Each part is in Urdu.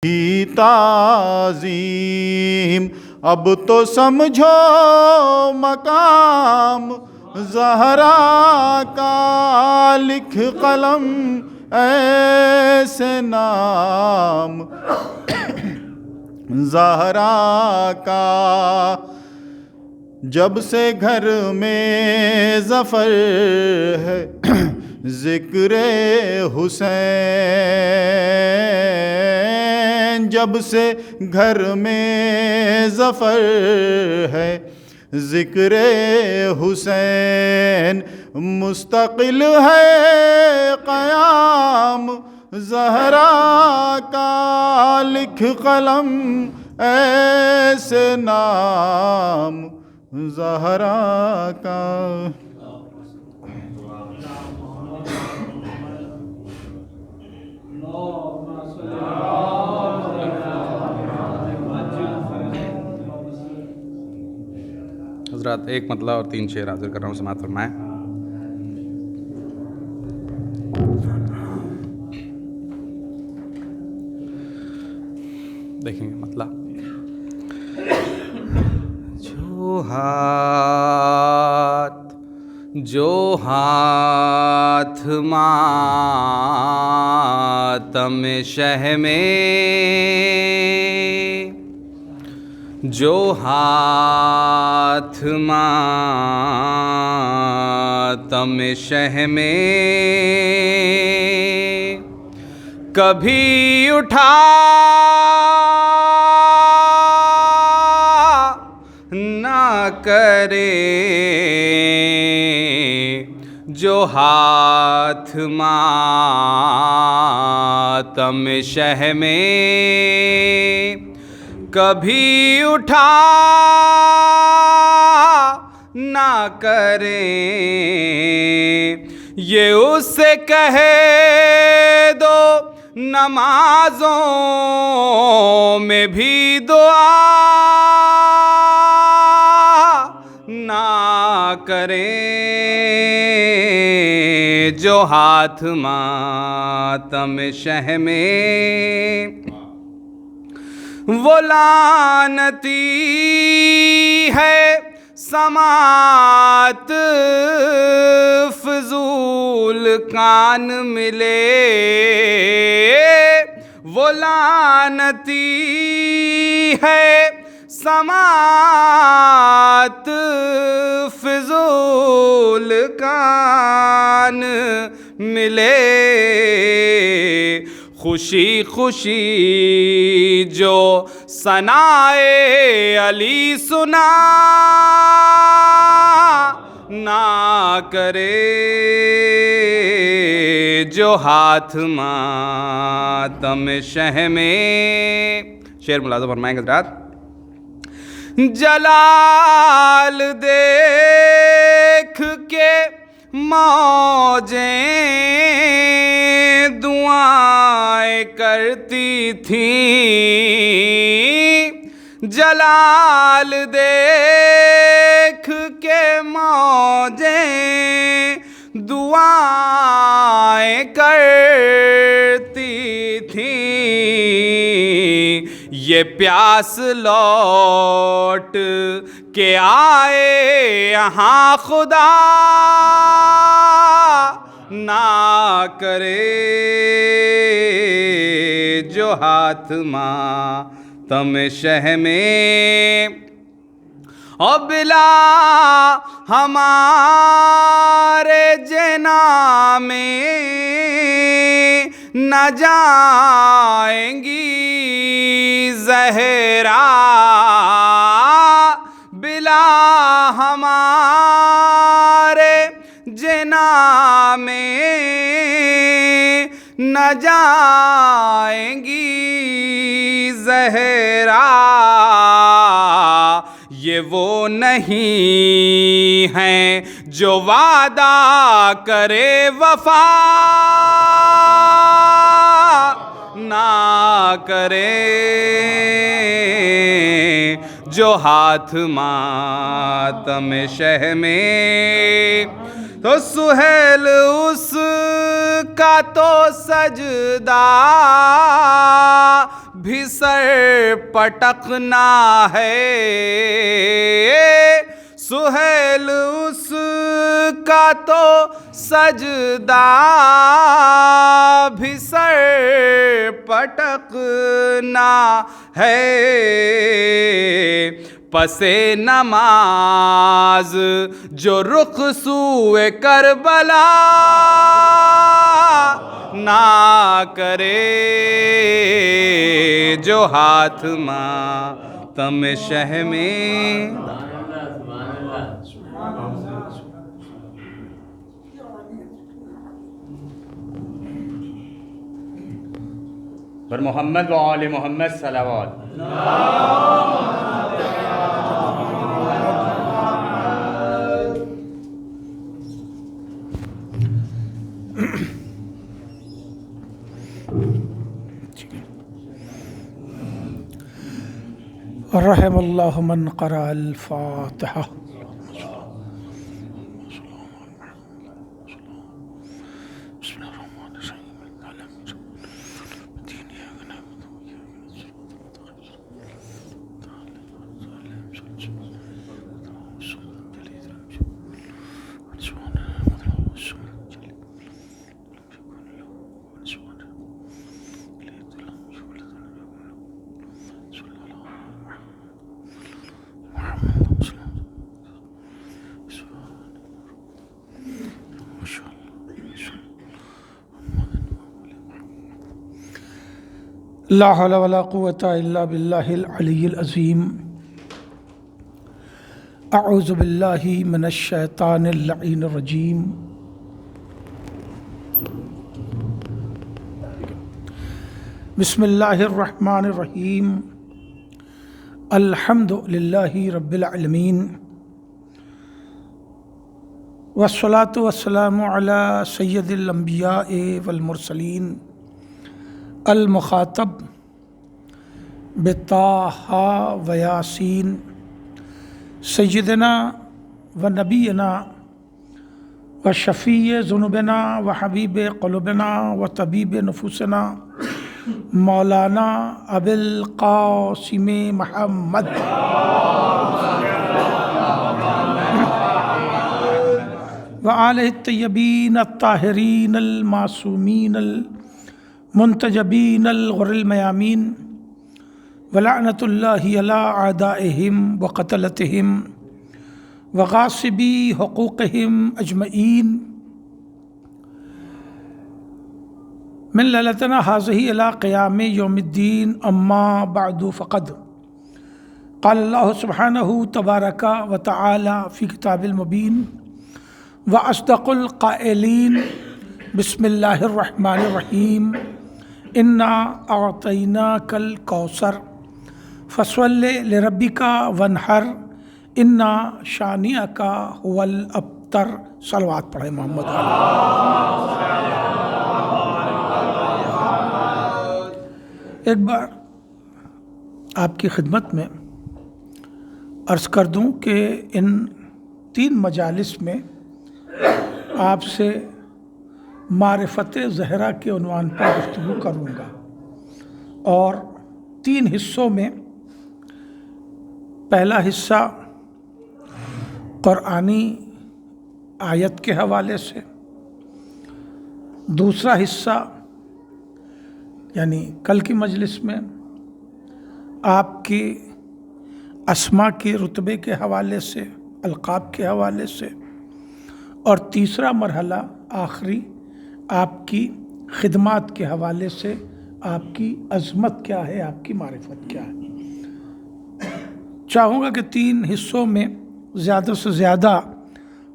کی تعظیم، اب تو سمجھو مقام زہرا کا، لکھ قلم ایسے نام زہرا کا۔ جب سے گھر میں ظفر ہے ذکر حسین، جب سے گھر میں ظفر ہے ذکر حسین، مستقل ہے قیام زہرا کا، لکھ قلم ایسے نام زہرا کا۔ حضرات ایک مطلع اور 3 شعر حاضر کر رہا ہوں، سماعت فرمائیں۔ دیکھیں گے مطلع۔ جو ہاتھ ماتم شہ میں، جو ہاتھ ماتم شہ میں کبھی اٹھا نہ کرے، جو ہاتھ ماتم شہ میں کبھی اٹھا نہ کریں، یہ اس سے کہہ دو نمازوں میں بھی دعا نہ کریں، جو ہاتھ ماتم شہ میں وہ لعنتی ہے سماعت فضول کان ملے، وہ لعنتی ہے سماعت فضول کان ملے، خوشی خوشی جو ثنائے علی سنا نہ کرے، جو ہاتھ ماتم شہ میں۔ شعر ملاحظہ فرمائیں گے حضرات۔ جلال دیکھ کے موجیں دعائیں کرتی تھیں، جلال دیکھ کے موجیں دعائیں کرتی تھیں، یہ پیاس لوٹ کے آئے یہاں خدا نہ کرے، جو ہاتھ ماتم شہ میں اور بلا ہمارے جنا میں نہ جائیں گی زہرا، بلا ہمارے جنا میں نہ جائیں گی زہرا، یہ وہ نہیں ہیں جو وعدہ کرے وفا نہ کرے، جو ہاتھ ماتم شہ میں تو سہیل اس کا تو سجدہ بھی سر پٹکنا ہے، سہیل اس کا تو سجدہ بھی سر پٹکنا ہے، پسے نماز جو رخ سوئے کربلا نہ کرے، جو ہاتھ ماتم شہ میں پر محمد و آل محمد صلوات۔ رحم اللہ من قرأ الفاتحہ۔ لا حول ولا قوة الا باللہ العلی العظیم۔ اعوذ باللہ من الشیطان اللعین الرجیم۔ بسم اللہ الرحمن الرحیم۔ الحمد للہ رب العالمین، والصلاة والسلام علی سید الانبیاء والمرسلین، المخاطب بطٰ و یاسین، سیدنا و نبینا و شفیع ذنوبنا و حبیب قلوبنا و طبیب نفوسنا مولانا ابی القاسم محمد و آلہ الطیبین الطاہرین المعصومین منتجبین الغر المیامین، ولعنۃ اللہ علی اعدائہم وقتلتہم وغاصبی حقوقہم اجمعین، من لیلتنا ھذہ الی قیام یوم الدین، اما بعد فقد قال اللہ سبحانہ تبارک و تعالی فی کتاب المبین، واصدق القائلین، بسم اللہ الرحمن الرحیم، انا اعطیناک الکوثر فصل لربک وانحر انا شانئک هو الابتر۔ صلوات پڑھیں محمد علیہ۔ ایک بار آپ کی خدمت میں عرض کر دوں کہ ان 3 مجالس میں آپ سے معرفت زہرا کے عنوان پر گفتگو کروں گا، اور 3 حصوں میں پہلا حصہ قرآنی آیت کے حوالے سے، دوسرا حصہ یعنی کل کی مجلس میں آپ کی اسماء کے رتبے کے حوالے سے، القاب کے حوالے سے، اور تیسرا مرحلہ آخری آپ کی خدمات کے حوالے سے، آپ کی عظمت کیا ہے، آپ کی معرفت کیا ہے۔ چاہوں گا کہ 3 حصوں میں زیادہ سے زیادہ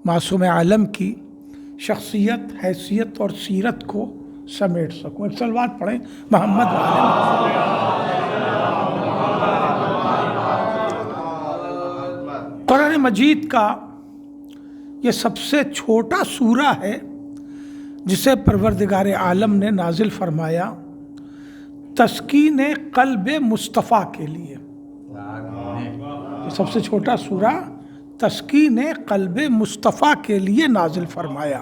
معصوم عالم کی شخصیت، حیثیت اور سیرت کو سمیٹ سکوں۔ ایک صلوات پڑھیں محمد علیہ۔ قرآن مجید کا یہ سب سے چھوٹا سورہ ہے جسے پروردگار عالم نے نازل فرمایا تسکین قلب مصطفیٰ کے لیے۔ یہ سب سے چھوٹا سورہ تسکین قلب مصطفیٰ کے لیے نازل فرمایا۔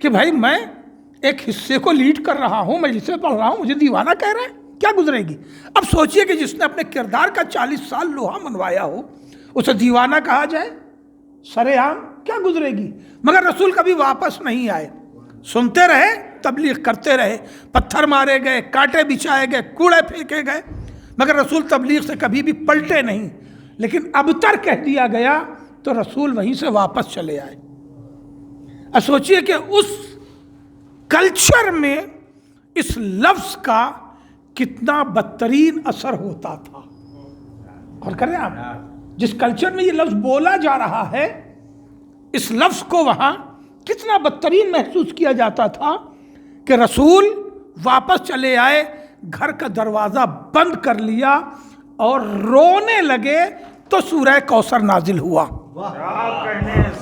کہ بھائی میں ایک حصے کو لیڈ کر رہا ہوں، میں جسے پڑھ رہا ہوں، مجھے دیوانہ کہہ رہے ہیں، کیا گزرے گی؟ اب سوچئے کہ جس نے اپنے کردار کا 40 سال لوہا منوایا ہو اسے دیوانہ کہا جائے سر عام، کیا گزرے گی؟ مگر رسول کبھی واپس نہیں آئے، سنتے رہے، تبلیغ کرتے رہے، پتھر مارے گئے، کانٹے بچھائے گئے، کوڑے پھینکے گئے، مگر رسول تبلیغ سے کبھی بھی پلٹے نہیں۔ لیکن ابتر کہہ دیا گیا تو رسول وہیں سے واپس چلے آئے۔ اب سوچئے کہ اس کلچر میں اس لفظ کا کتنا بدترین اثر ہوتا تھا۔ اور کریں آپ، جس کلچر میں یہ لفظ بولا جا رہا ہے، اس لفظ کو وہاں کتنا بدترین محسوس کیا جاتا تھا کہ رسول واپس چلے آئے، گھر کا دروازہ بند کر لیا اور رونے لگے تو سورہ کوثر نازل ہوا۔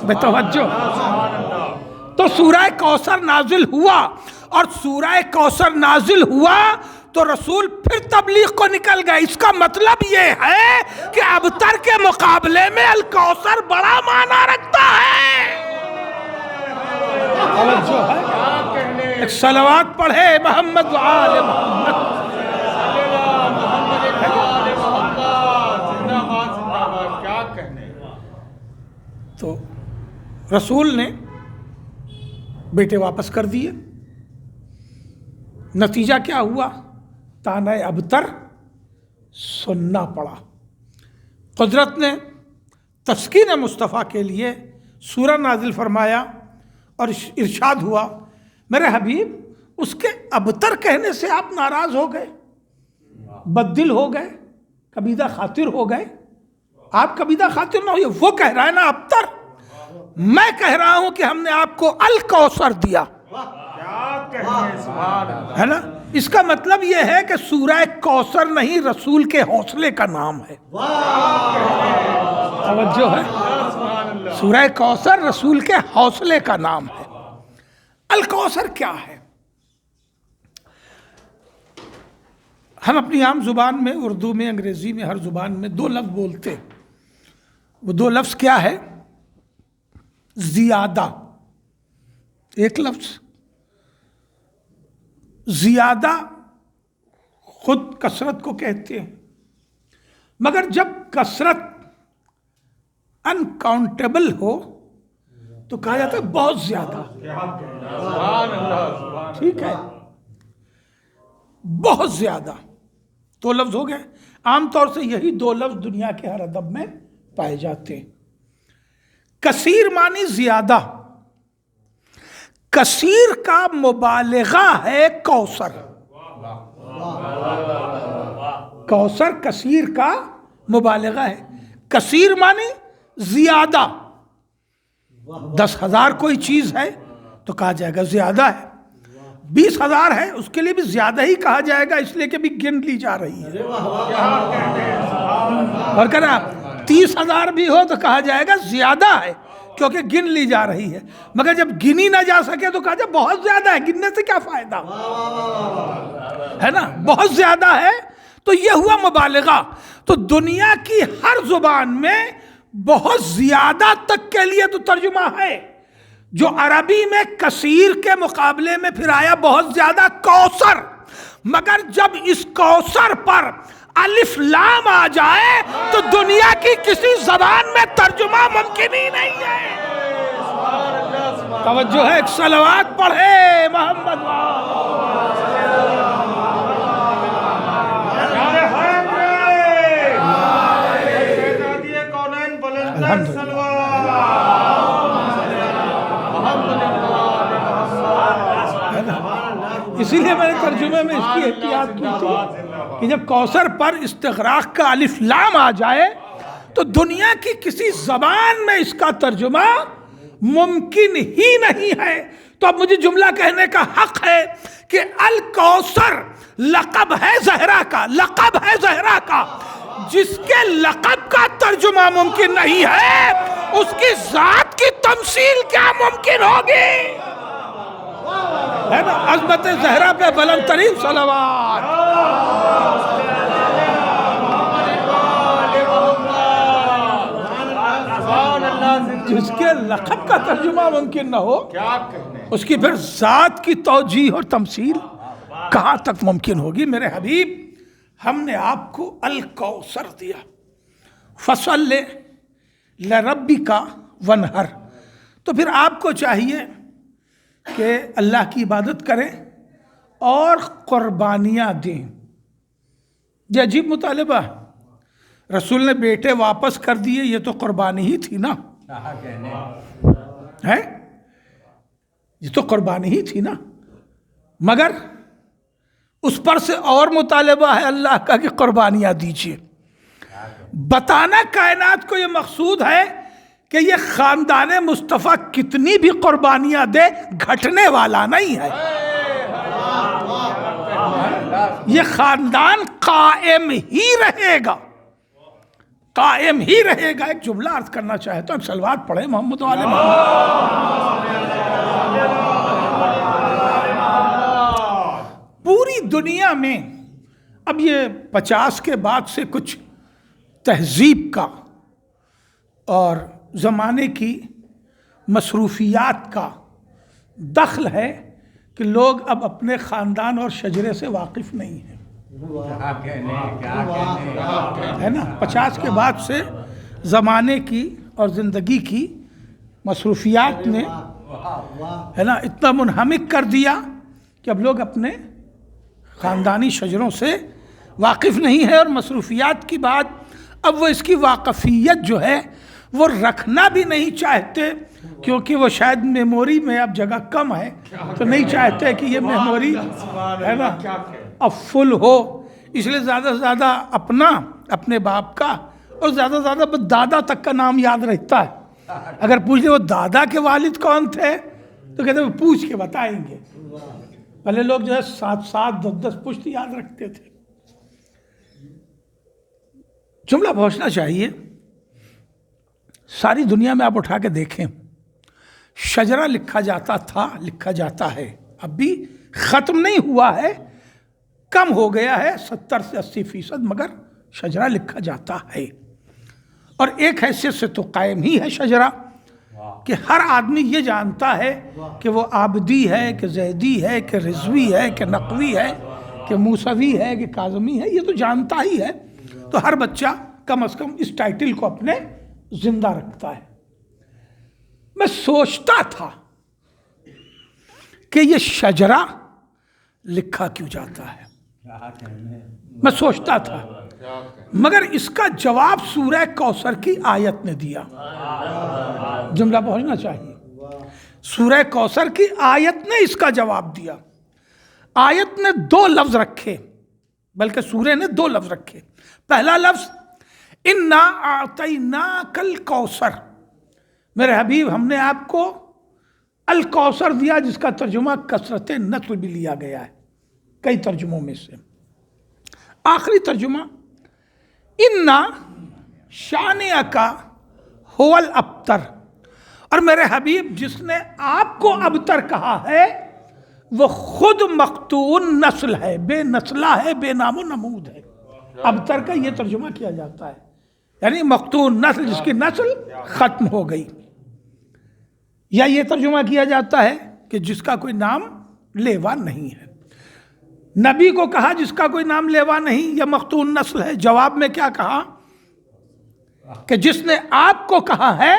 بے توجہ، تو سورہ کوثر نازل ہوا، اور سورہ کوثر نازل ہوا تو رسول پھر تبلیغ کو نکل گئے۔ اس کا مطلب یہ ہے کہ ابتر کے مقابلے میں الکوثر بڑا معنی رکھتا ہے۔ ایک صلوات پڑھے محمد و آل محمد۔ تو رسول نے بیٹے واپس کر دیے، نتیجہ کیا ہوا؟ تانہ ابتر سننا پڑا۔ قدرت نے تسکین مصطفیٰ کے لیے سورہ نازل فرمایا اور ارشاد ہوا، میرے حبیب اس کے ابتر کہنے سے آپ ناراض ہو گئے، بددل ہو گئے، کبیدہ خاطر ہو گئے۔ آپ کبیدہ خاطر نہ ہوئے، وہ کہہ رہا ہے نا ابتر، میں کہہ رہا ہوں کہ ہم نے آپ کو الکوثر دیا، ہے نا؟ اس کا مطلب یہ ہے کہ سورہ کوثر نہیں، رسول کے حوصلے کا نام ہے۔ توجہ ہے، سورہ کوثر رسول کے حوصلے کا نام ہے۔ الکوثر کیا ہے؟ ہم اپنی عام زبان میں، اردو میں، انگریزی میں، ہر زبان میں دو لفظ بولتے ہیں۔ وہ دو لفظ کیا ہے؟ زیادہ، ایک لفظ زیادہ خود کثرت کو کہتے ہیں، مگر جب کثرت انکاؤنٹیبل ہو تو کہا جاتا ہے بہت زیادہ۔ ٹھیک ہے، بہت زیادہ، دو لفظ ہو گئے۔ عام طور سے یہی دو لفظ دنیا کے ہر ادب میں پائے جاتے ہیں۔ کثیر معنی زیادہ، کثیر کا مبالغہ ہے کوثر۔ کوثر کثیر کا مبالغہ ہے۔ کثیر معنی زیادہ، 10,000 کوئی چیز ہے تو کہا جائے گا زیادہ ہے، 20,000 ہے اس کے لیے بھی زیادہ ہی کہا جائے گا، اس لیے کہ بھی گن لی جا رہی ہے۔ اور کہنا 30,000 بھی ہو تو کہا جائے گا زیادہ ہے، کیونکہ گن لی جا رہی ہے۔ مگر جب گنی نہ جا سکے تو کہا جائے بہت زیادہ ہے، گننے سے کیا فائدہ، ہے نا؟ بہت زیادہ ہے تو یہ ہوا مبالغہ۔ تو دنیا کی ہر زبان میں بہت زیادہ تک کے لیے تو ترجمہ ہے، جو عربی میں کثیر کے مقابلے میں پھر آیا بہت زیادہ کوثر، مگر جب اس کوثر پر الف لام آ جائے تو دنیا کی کسی زبان میں ترجمہ ممکن ہی نہیں ہے۔ توجہ ہے، ایک صلوات پڑھے محمد اسی لیے میں نے ترجمے میں اس کی احتیاط کی تھی کہ جب کوثر پر استغراق کا الف لام آ جائے تو دنیا کی کسی زبان میں اس کا ترجمہ ممکن ہی نہیں ہے۔ تو اب مجھے جملہ کہنے کا حق ہے کہ الکوثر لقب ہے زہرا کا، لقب ہے زہرا کا، جس کے لقب کا ترجمہ ممکن نہیں ہے اس کی ذات کی تمثیل کیا ممکن ہوگی، ہے نا؟ عظمت زہرا پہ بلند ترین صلوات۔ جس کے لقب کا ترجمہ ممکن نہ ہو، کیا کہنے اس کی پھر ذات کی توجیہ اور تمثیل کہاں تک ممکن ہوگی؟ میرے حبیب، ہم نے آپ کو الکوثر دیا، فصل لربک ونہر، تو پھر آپ کو چاہیے کہ اللہ کی عبادت کریں اور قربانیاں دیں۔ یہ عجیب مطالبہ ہے، رسول نے بیٹے واپس کر دیے، یہ تو قربانی ہی تھی نا، ہے یہ تو قربانی ہی تھی نا، مگر اس پر سے اور مطالبہ ہے اللہ کا کہ قربانیاں دیجیے۔ بتانا کائنات کو یہ مقصود ہے کہ یہ خاندان مصطفیٰ کتنی بھی قربانیاں دے گھٹنے والا نہیں ہے، یہ خاندان قائم ہی رہے گا، قائم ہی رہے گا۔ ایک جملہ عرض کرنا چاہتا ہوں، صلوات پڑھیں محمد و آل محمد۔ پوری دنیا میں اب یہ 50 کے بعد سے کچھ تہذیب کا اور زمانے کی مصروفیات کا دخل ہے کہ لوگ اب اپنے خاندان اور شجرے سے واقف نہیں ہیں، ہے نا؟ 50 کے بعد سے زمانے کی اور زندگی کی مصروفیات نے، ہے نا، اتنا منہمک کر دیا کہ اب لوگ اپنے خاندانی شجروں سے واقف نہیں ہے، اور مصروفیات کی بات اب وہ اس کی واقفیت جو ہے وہ رکھنا بھی نہیں چاہتے، کیونکہ وہ شاید میموری میں اب جگہ کم ہے تو نہیں چاہتے کہ یہ میموری، ہے نا، اب فل ہو، اس لیے زیادہ سے زیادہ اپنے باپ کا اور زیادہ سے زیادہ دادا تک کا نام یاد رہتا ہے۔ اگر پوچھ لیں وہ دادا کے والد کون تھے تو کہتے ہیں وہ پوچھ کے بتائیں گے۔ پہلے لوگ جو ہے 7 10 پشت یاد رکھتے تھے۔ جملہ پہنچنا چاہیے، ساری دنیا میں آپ اٹھا کے دیکھیں، شجرہ لکھا جاتا تھا، لکھا جاتا ہے، اب بھی ختم نہیں ہوا ہے، کم ہو گیا ہے 70 سے 80%، مگر شجرہ لکھا جاتا ہے، اور ایک حیثیت سے تو قائم ہی ہے شجرہ کہ ہر آدمی یہ جانتا ہے کہ وہ عابدی ہے کہ زیدی ہے کہ رضوی ہے کہ نقوی ہے کہ موسوی ہے کہ کاظمی ہے، یہ تو جانتا ہی ہے، تو ہر بچہ کم از کم اس ٹائٹل کو اپنے زندہ رکھتا ہے۔ میں سوچتا تھا کہ یہ شجرہ لکھا کیوں جاتا ہے، میں سوچتا تھا، مگر اس کا جواب سورہ کوثر کی آیت نے دیا۔ جملہ پہنچنا چاہیے، سورہ کوثر کی آیت نے اس کا جواب دیا۔ آیت نے 2 لفظ رکھے، بلکہ سورہ نے 2 لفظ رکھے۔ پہلا لفظ اِنَّا أَعْطَيْنَاكَ الْكَوْثَرَ، میرے حبیب ہم نے آپ کو الکوثر دیا، جس کا ترجمہ کثرت نسل بھی لیا گیا ہے کئی ترجموں میں سے۔ آخری ترجمہ اِنَّا شَانِئَكَ هُوَ الْأَبْتَرُ، اور میرے حبیب جس نے آپ کو ابتر کہا ہے وہ خود مقطوع نسل ہے، بے نسلہ ہے، بے نام و نمود ہے۔ ابتر کا یہ ترجمہ کیا جاتا ہے، یعنی مقطوع نسل، جس کی نسل ختم ہو گئی، یا یہ ترجمہ کیا جاتا ہے کہ جس کا کوئی نام لیوا نہیں ہے۔ نبی کو کہا جس کا کوئی نام لیوا نہیں، یا مقطوع نسل ہے، جواب میں کیا کہا کہ جس نے آپ کو کہا ہے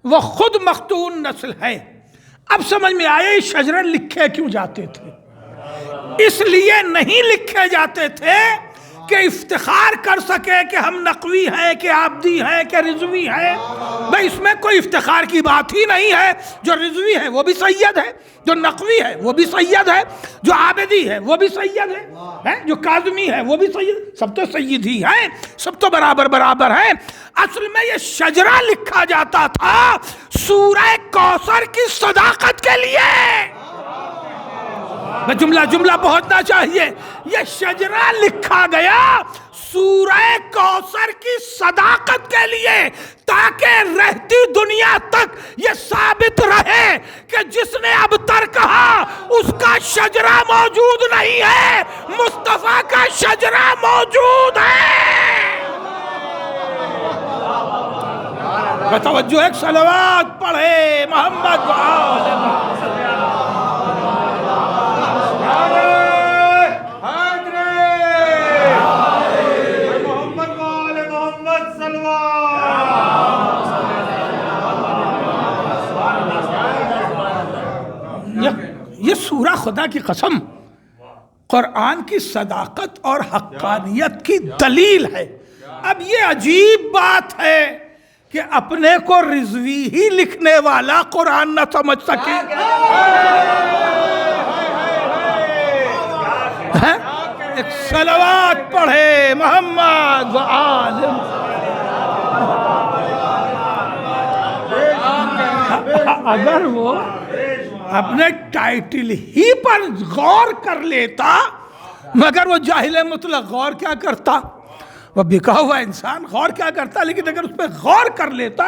وہ خود مقطوع نسل ہے۔ اب سمجھ میں آیا یہ شجرے لکھے کیوں جاتے تھے؟ اس لیے نہیں لکھے جاتے تھے کہ افتخار کر سکے کہ ہم نقوی ہیں کہ عابدی ہیں کہ رضوی ہیں۔ بھئی اس میں کوئی افتخار کی بات ہی نہیں ہے، جو رضوی ہے وہ بھی سید ہے، جو نقوی ہے وہ بھی سید ہے، جو عابدی ہے وہ بھی سید ہے، جو کاظمی ہے وہ بھی سید، سب تو سید ہی ہیں، سب تو برابر ہیں۔ اصل میں یہ شجرہ لکھا جاتا تھا سورہ کوثر کی صداقت کے لیے۔ میں جملہ پہنچنا چاہیے، یہ شجرہ لکھا گیا سورہ کوثر کی صداقت کے لیے، تاکہ رہتی دنیا تک یہ ثابت رہے کہ جس نے ابتر کہا اس کا شجرہ موجود نہیں ہے، مصطفیٰ کا شجرہ موجود ہے۔ بتوجہ ایک صلوات پڑھے محمد و آل محمد۔ سورہ خدا کی قسم قرآن کی صداقت اور حقانیت کی دلیل ہے۔ اب یہ عجیب بات ہے کہ اپنے کو رضوی ہی لکھنے والا قرآن نہ سمجھ سکے۔ ایک صلوات پڑھے محمد و آل اگر وہ اپنے ٹائٹل ہی پر غور کر لیتا، مگر وہ جاہل مطلق غور کیا کرتا، وہ بکا ہوا انسان غور کیا کرتا، لیکن اگر اس پہ غور کر لیتا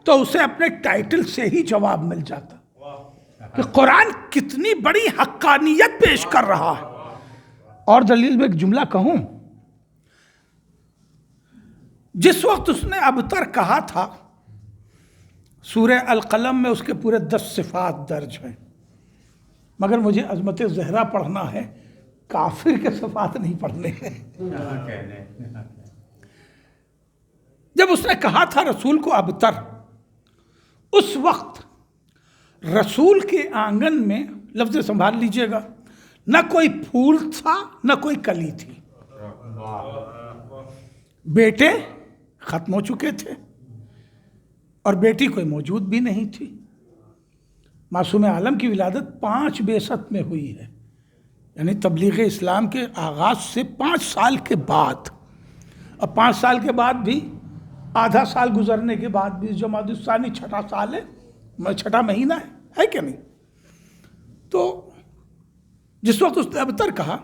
تو اسے اپنے ٹائٹل سے ہی جواب مل جاتا کہ قرآن کتنی بڑی حقانیت پیش کر رہا ہے۔ اور دلیل میں ایک جملہ کہوں، جس وقت اس نے ابتر کہا تھا، سورہ القلم میں اس کے پورے 10 صفات درج ہیں، مگر مجھے عظمت زہرا پڑھنا ہے، کافر کے صفات نہیں پڑھنے ہیں۔ جب اس نے کہا تھا رسول کو ابتر، اس وقت رسول کے آنگن میں، لفظ سنبھال لیجئے گا، نہ کوئی پھول تھا نہ کوئی کلی تھی، بیٹے ختم ہو چکے تھے اور بیٹی کوئی موجود بھی نہیں تھی۔ معصوم عالم کی ولادت 5 بعثت میں ہوئی ہے، یعنی تبلیغ اسلام کے آغاز سے 5 سال کے بعد، اور 5 سال کے بعد بھی آدھا سال گزرنے کے بعد بھی جمادی الثانی 6واں سال ہے، 6واں مہینہ ہے کہ نہیں؟ تو جس وقت اس نے ابتر کہا،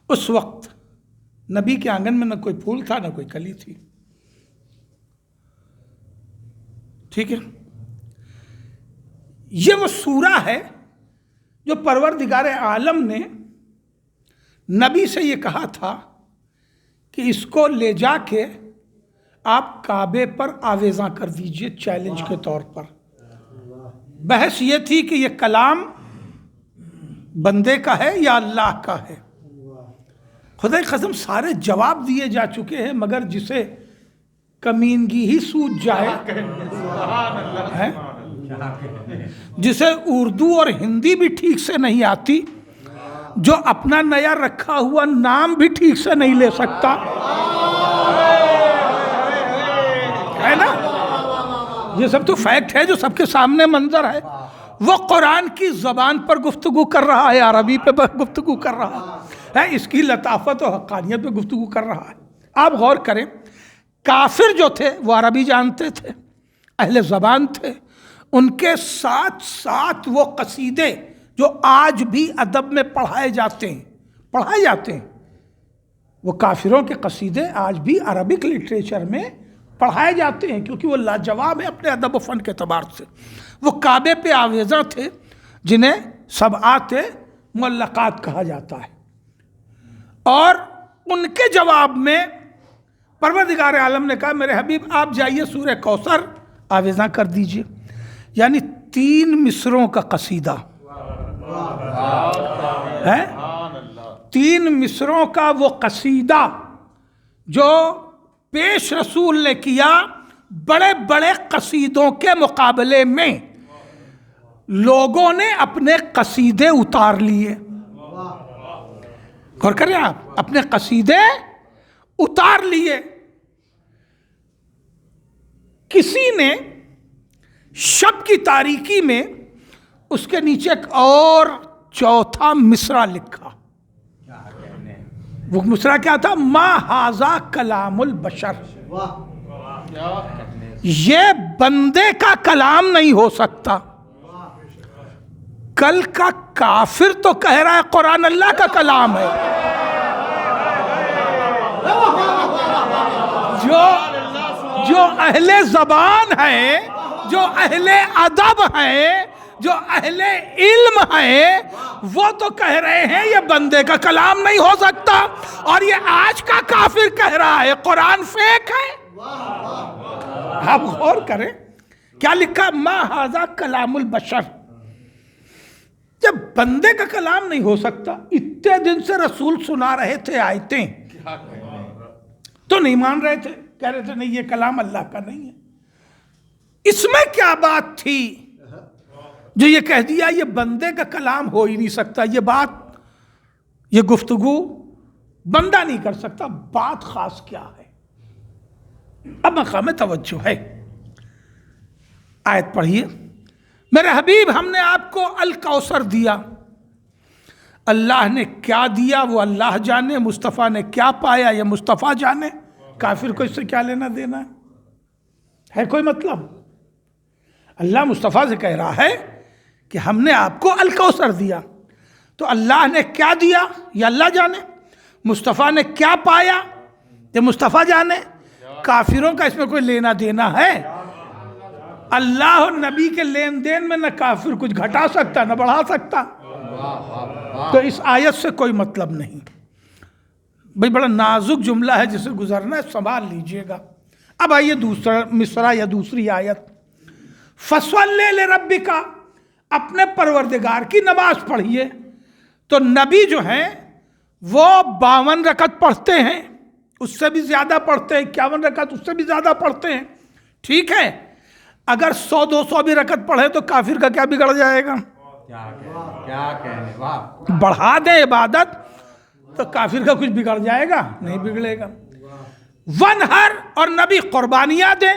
اس وقت نبی کے آنگن میں نہ کوئی پھول تھا نہ کوئی کلی تھی۔ ٹھیک ہے، یہ وہ سورہ ہے جو پروردگار عالم نے نبی سے یہ کہا تھا کہ اس کو لے جا کے آپ کعبے پر آویزاں کر دیجئے، چیلنج کے طور پر۔ بحث یہ تھی کہ یہ کلام بندے کا ہے یا اللہ کا ہے۔ خدا کی قسم سارے جواب دیے جا چکے ہیں، مگر جسے کمینگی ہی سوجھ جائے، جسے اردو اور ہندی بھی ٹھیک سے نہیں آتی، جو اپنا نیا رکھا ہوا نام بھی ٹھیک سے نہیں لے سکتا، ہے نا؟ یہ سب تو فیکٹ ہے جو سب کے سامنے منظر ہے۔ وہ قرآن کی زبان پر گفتگو کر رہا ہے، عربی پہ گفتگو کر رہا ہے، اس کی لطافت و حقانیت پہ گفتگو کر رہا ہے۔ آپ غور کریں، کافر جو تھے وہ عربی جانتے تھے، اہل زبان تھے، ان کے ساتھ ساتھ وہ قصیدے جو آج بھی ادب میں پڑھائے جاتے ہیں، وہ کافروں کے قصیدے آج بھی عربک لٹریچر میں پڑھائے جاتے ہیں، کیونکہ وہ لاجواب ہے اپنے ادب و فن کے اعتبار سے۔ وہ کعبے پہ آویزاں تھے جنہیں سبعات معلقات کہا جاتا ہے، اور ان کے جواب میں پروردگار عالم نے کہا میرے حبیب آپ جائیے سورہ کوثر آویزاں کر دیجئے، یعنی 3 مصروں کا قصیدہ ہے، 3 مصروں کا وہ قصیدہ جو پیش رسول نے کیا بڑے بڑے قصیدوں کے مقابلے میں۔ لوگوں نے اپنے قصیدے اتار لیے، غور کریں آپ، اپنے قصیدے اتار لیے۔ کسی نے شب کی تاریکی میں اس کے نیچے ایک اور 4تھا مصرع لکھا، وہ مصرع کیا تھا؟ ما ھذا کلام البشر، یہ بندے کا کلام نہیں ہو سکتا۔ کل کا کافر تو کہہ رہا ہے قرآن اللہ کا کلام ہے، جو اہل زبان ہیں، جو اہل ادب ہیں، جو اہل علم ہیں، وہ تو کہہ رہے ہیں یہ بندے کا کلام نہیں ہو سکتا، اور یہ آج کا کافر کہہ رہا ہے قرآن فیک ہے۔ آپ غور کریں کیا لکھا؟ ما ھذا کلام البشر، جب بندے کا کلام نہیں ہو سکتا، اتنے دن سے رسول سنا رہے تھے آیتیں تو نہیں مان رہے تھے، کہہ رہے تھے نہیں یہ کلام اللہ کا نہیں ہے۔ اس میں کیا بات تھی جو یہ کہہ دیا یہ بندے کا کلام ہو ہی نہیں سکتا، یہ بات، یہ گفتگو بندہ نہیں کر سکتا، بات خاص کیا ہے؟ اب مقام توجہ ہے، آیت پڑھیے. میرے حبیب ہم نے آپ کو الکوثر دیا. اللہ نے کیا دیا وہ اللہ جانے، مصطفیٰ نے کیا پایا یہ مصطفیٰ جانے. کافر کو اس سے کیا لینا دینا ہے کوئی مطلب؟ اللہ مصطفیٰ سے کہہ رہا ہے کہ ہم نے آپ کو الکوثر دیا، تو اللہ نے کیا دیا یہ اللہ جانے، مصطفیٰ نے کیا پایا یہ مصطفیٰ جانے. کافروں کا اس میں کوئی لینا دینا ہے؟ اللہ اور نبی کے لین دین میں نہ کافر کچھ گھٹا سکتا نہ بڑھا سکتا. تو اس آیت سے کوئی مطلب نہیں. بھئی بڑا نازک جملہ ہے جسے گزرنا ہے، سنبھال لیجئے گا. اب آئیے دوسرا مصرع یا دوسری آیت. فَصَلِّ لِرَبِّكَ، اپنے پروردگار کی نماز پڑھیے. تو نبی جو ہیں وہ 52 رکعت پڑھتے ہیں، اس سے بھی زیادہ پڑھتے ہیں، 51 رکعت اس سے بھی زیادہ پڑھتے ہیں. ٹھیک ہے، اگر 100-200 بھی رکعت پڑھے تو کافر کا کیا بگڑ جائے گا؟ کیا کہنے، واہ. بڑھا دے عبادت تو کافر کا کچھ بگڑ جائے گا؟ نہیں بگڑے گا. ونہر، اور نبی قربانیاں دیں.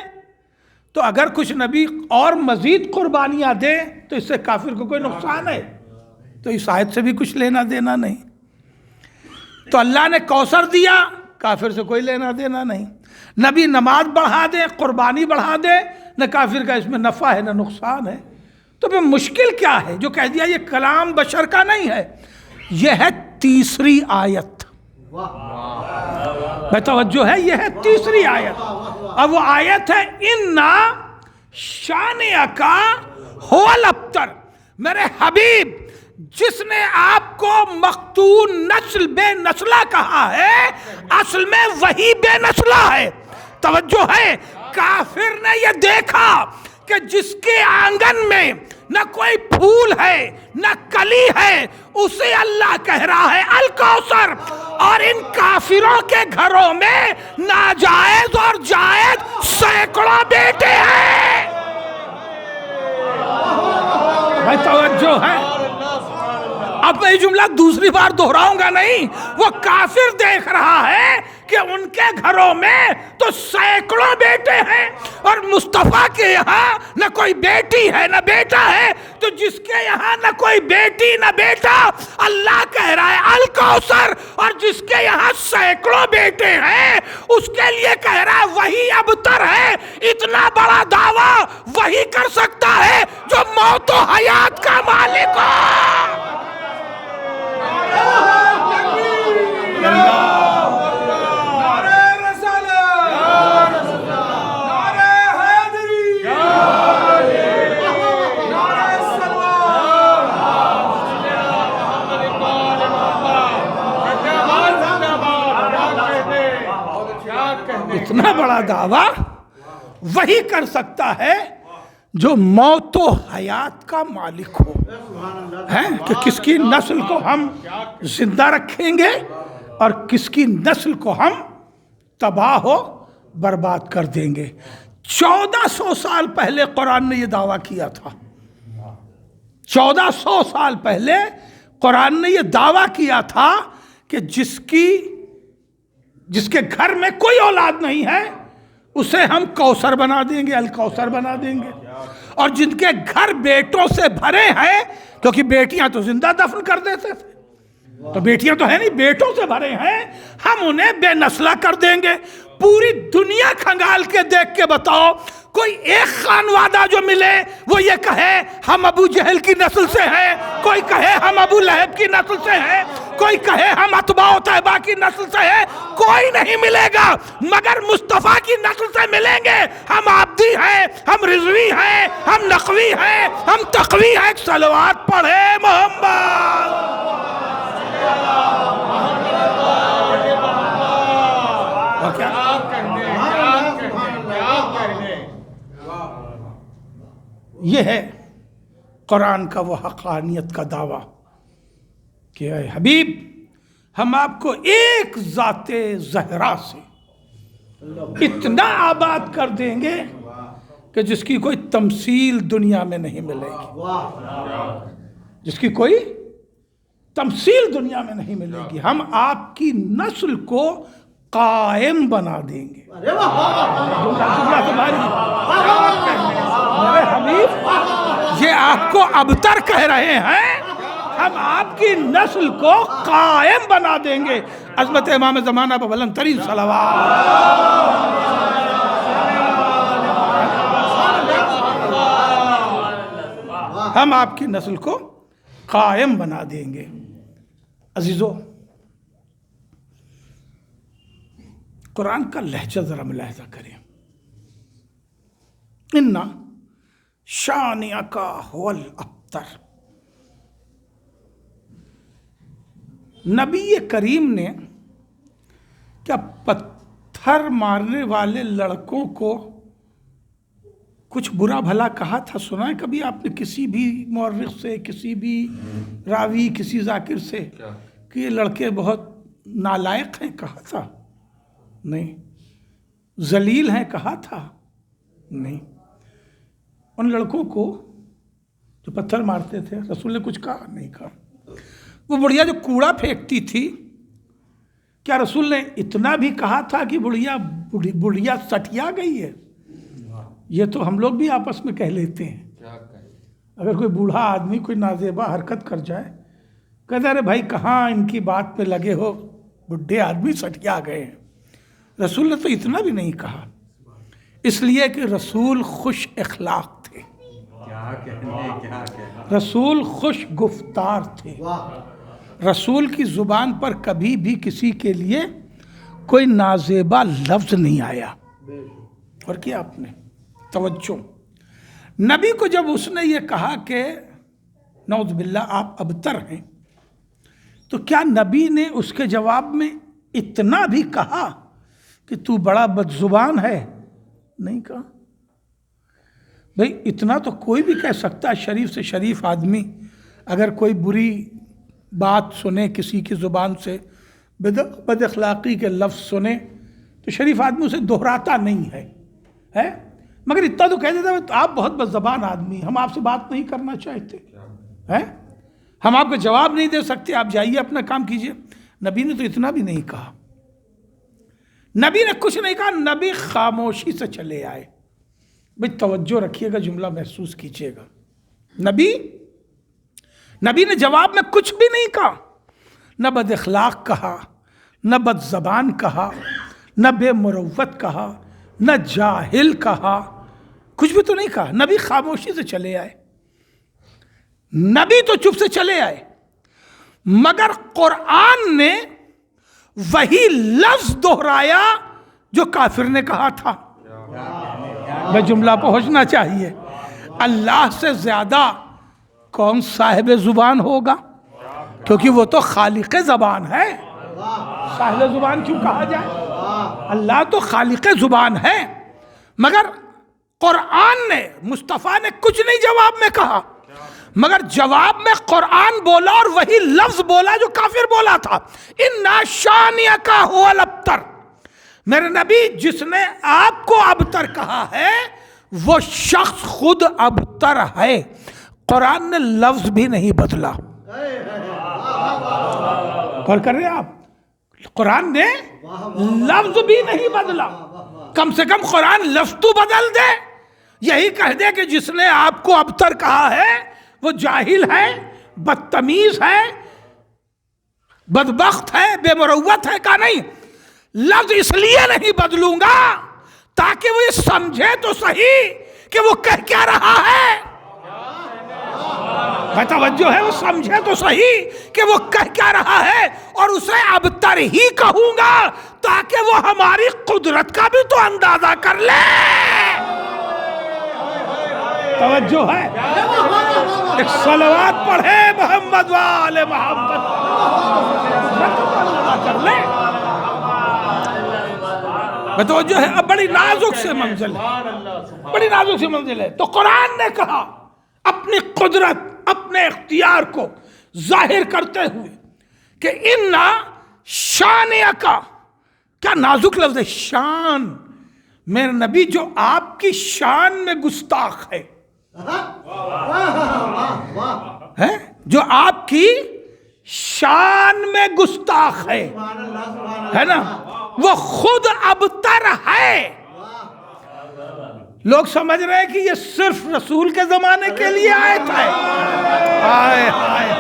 تو اگر کچھ نبی اور مزید قربانیاں دیں تو اس سے کافر کو کوئی نقصان ہے؟ تو اس آیت سے بھی کچھ لینا دینا نہیں. تو اللہ نے کوثر دیا، کافر سے کوئی لینا دینا نہیں. نبی نماز بڑھا دے، قربانی بڑھا دے، نہ کافر کا اس میں نفع ہے نہ نقصان ہے. تو پھر مشکل کیا ہے؟ جو کہہ دیا یہ کلام بشر کا نہیں ہے. یہ ہے تیسری آیت. میں توجہ ہے، یہ ہے تیسری آیت. اب وہ آیت ہے اِنَّا شَانِئَکَ هُوَ الْأَبْتَرُ. میرے حبیب جس نے آپ کو مقتول نسل بے نسلہ کہا ہے، اصل میں وہی بے نسلہ ہے. توجہ ہے، کافر نے یہ دیکھا کہ جس کے آنگن میں نہ کوئی پھول ہے نہ کلی ہے، اسے اللہ کہہ رہا ہے الکوثر. اور ان کافروں کے گھروں میں ناجائز اور جائز سینکڑوں بیٹے ہیں. بھائی توجہ ہے، اب میں یہ جملہ دوسری بار دہراؤں گا نہیں. وہ کافر دیکھ رہا ہے کہ ان کے گھروں میں تو سینکڑوں بیٹے ہیں، اور مصطفیٰ کے یہاں نہ کوئی بیٹی ہے نہ بیٹا ہے. تو جس کے یہاں نہ کوئی بیٹی نہ بیٹا، اللہ کہہ رہا ہے الکوثر. اور جس کے یہاں سینکڑوں بیٹے ہیں اس کے لیے کہہ رہا ہے وہی ابتر ہے. اتنا بڑا دعویٰ وہی کر سکتا ہے جو موت و حیات کا مالک ہو. اتنا بڑا دعویٰ وہی کر سکتا ہے جو موت و حیات کا مالک ہو. کہ کس کی نسل کو ہم زندہ رکھیں گے اور کس کی نسل کو ہم تباہ و برباد کر دیں گے. 1400 سال پہلے قرآن نے یہ دعویٰ کیا تھا. 1400 سال پہلے قرآن نے یہ دعویٰ کیا تھا کہ جس کے گھر میں کوئی اولاد نہیں ہے اسے ہم کوثر بنا دیں گے، الکوثر بنا دیں گے. اور جن کے گھر بیٹوں سے بھرے ہیں، کیونکہ بیٹیاں تو زندہ دفن کر دیتے تھے، تو بیٹیاں تو ہے نہیں، بیٹوں سے بھرے ہیں، ہم انہیں بے نسلہ کر دیں گے. پوری دنیا کھنگال کے دیکھ کے بتاؤ کوئی ایک خانوادہ جو ملے وہ یہ کہے ہم ابو جہل کی نسل سے ہیں، کوئی کہے ہم ابو لہب کی نسل سے ہیں، کوئی کہے ہم اتباع و طیبہ کی نسل سے ہیں. کوئی نہیں ملے گا مگر مصطفیٰ کی نسل سے ملیں گے. ہم عابدی ہیں، ہم رضوی ہیں، ہم نقوی ہیں، ہم تقوی ہیں. صلوات پڑھے محمد. یہ ہے قرآن کا وہ حقانیت کا دعویٰ کہ اے حبیب ہم آپ کو ایک ذات زہرا سے اتنا آباد کر دیں گے کہ جس کی کوئی تمثیل دنیا میں نہیں ملے گی، جس کی کوئی تمثیل دنیا میں نہیں ملے گی. ہم آپ کی نسل کو قائم بنا دیں گے. میرے حبیب یہ آپ کو ابتر کہہ رہے ہیں، ہم آپ کی نسل کو قائم بنا دیں گے. عظمت امام زمانہ پر بلند ترین صلوات. ہم آپ کی نسل کو قائم بنا دیں گے. عزیزو، قرآن کا لہجہ ذرا ملاحظہ کریں. اِنَّ شَانِئَکَ هُوَ الْأَبْتَرُ. نبی کریم نے کیا پتھر مارنے والے لڑکوں کو کچھ برا بھلا کہا تھا؟ سنا ہے کبھی آپ نے کسی بھی مورخ سے، کسی بھی راوی، کسی ذاکر سے کہ یہ لڑکے بہت نالائق ہیں کہا تھا؟ نہیں. ذلیل ہیں کہا تھا؟ نہیں. ان لڑکوں کو جو پتھر مارتے تھے رسول نے کچھ کہا؟ نہیں کہا. وہ بڑھیا جو کوڑا پھینکتی تھی، کیا رسول نے اتنا بھی کہا تھا کہ بڑھیا سٹیا گئی ہے؟ یہ تو ہم لوگ بھی آپس میں کہہ لیتے ہیں. اگر کوئی بوڑھا آدمی کوئی نازیبا حرکت کر جائے، کہتے ارے بھائی کہاں ان کی بات پہ لگے ہو، بڈھے آدمی سٹیا گئے ہیں. رسول نے تو اتنا بھی نہیں کہا، اس لیے کہ رسول خوش اخلاق تھے، رسول خوش گفتار تھے. رسول کی زبان پر کبھی بھی کسی کے لیے کوئی نازیبا لفظ نہیں آیا. اور کیا آپ نے توجہ، نبی کو جب اس نے یہ کہا کہ نعوذ باللہ آپ ابتر ہیں، تو کیا نبی نے اس کے جواب میں اتنا بھی کہا کہ تو بڑا بدزبان ہے؟ نہیں کہا. بھئی اتنا تو کوئی بھی کہہ سکتا ہے. شریف سے شریف آدمی اگر کوئی بری بات سنے کسی کی زبان سے، بد اخلاقی کے لفظ سنے، تو شریف آدمی اسے دہراتا نہیں ہے، مگر اتنا تو کہہ دیتا ہے آپ بہت بد زبان آدمی، ہم آپ سے بات نہیں کرنا چاہتے ہیں، ہم آپ کو جواب نہیں دے سکتے، آپ جائیے اپنا کام کیجئے. نبی نے تو اتنا بھی نہیں کہا. نبی نے کچھ نہیں کہا، نبی خاموشی سے چلے آئے. بھئی توجہ رکھیے گا، جملہ محسوس کیجئے گا. نبی نے جواب میں کچھ بھی نہیں کہا، نہ بد اخلاق کہا، نہ بد زبان کہا، نہ بے مروت کہا، نہ جاہل کہا، کچھ بھی تو نہیں کہا. نبی خاموشی سے چلے آئے. نبی تو چپ سے چلے آئے، مگر قرآن نے وہی لفظ دہرایا جو کافر نے کہا تھا. میں جملہ پہنچنا چاہیے. اللہ سے زیادہ کون صاحب زبان ہوگا؟ کیونکہ وہ تو خالق زبان ہے. صاحب زبان کیوں کہا جائے؟ اللہ تو خالق زبان ہے. مگر قرآن نے، مصطفیٰ نے کچھ نہیں جواب میں کہا، مگر جواب میں قرآن بولا اور وہی لفظ بولا جو کافر بولا تھا. اِنَّ شَانِئَکَ هُوَ الْأَبْتَرُ. میرے نبی جس نے آپ کو ابتر کہا ہے وہ شخص خود ابتر ہے. قرآن نے لفظ بھی نہیں بدلا. غور کر رہے ہیں آپ؟ قرآن نے لفظ بھی نہیں بدلا. کم سے کم قرآن لفظ تو بدل دے. یہی کہہ دے کہ جس نے آپ کو ابتر کہا ہے وہ جاہل ہے، بدتمیز ہے، بدبخت ہے، بے مروت ہے. کہا نہیں، لفظ اس لیے نہیں بدلوں گا تاکہ وہ یہ سمجھے تو صحیح کہ وہ کہہ کیا رہا ہے. توجہ ہے، وہ سمجھے تو صحیح کہ وہ کہہ کیا رہا ہے، اور اسے ابتر ہی کہوں گا تاکہ وہ ہماری قدرت کا بھی تو اندازہ کر لے. توجہ ہے. ایک صلوات پڑھے محمد وآل محمد، کر لے. توجہ ہے. اب بڑی نازک سے منزل ہے، بڑی نازک سے منزل ہے. تو قرآن نے کہا اپنی قدرت، اپنے اختیار کو ظاہر کرتے ہوئے کہ اِنَّ شَانِئَکَ. کیا نازک لفظ ہے، شان. میرا نبی جو آپ کی شان میں گستاخ ہے، جو آپ کی شان میں گستاخ ہے نا، وہ خود ابتر ہے۔ لوگ سمجھ رہے ہیں کہ یہ صرف رسول کے زمانے کے لیے آیت ہے۔ ہائے ہائے،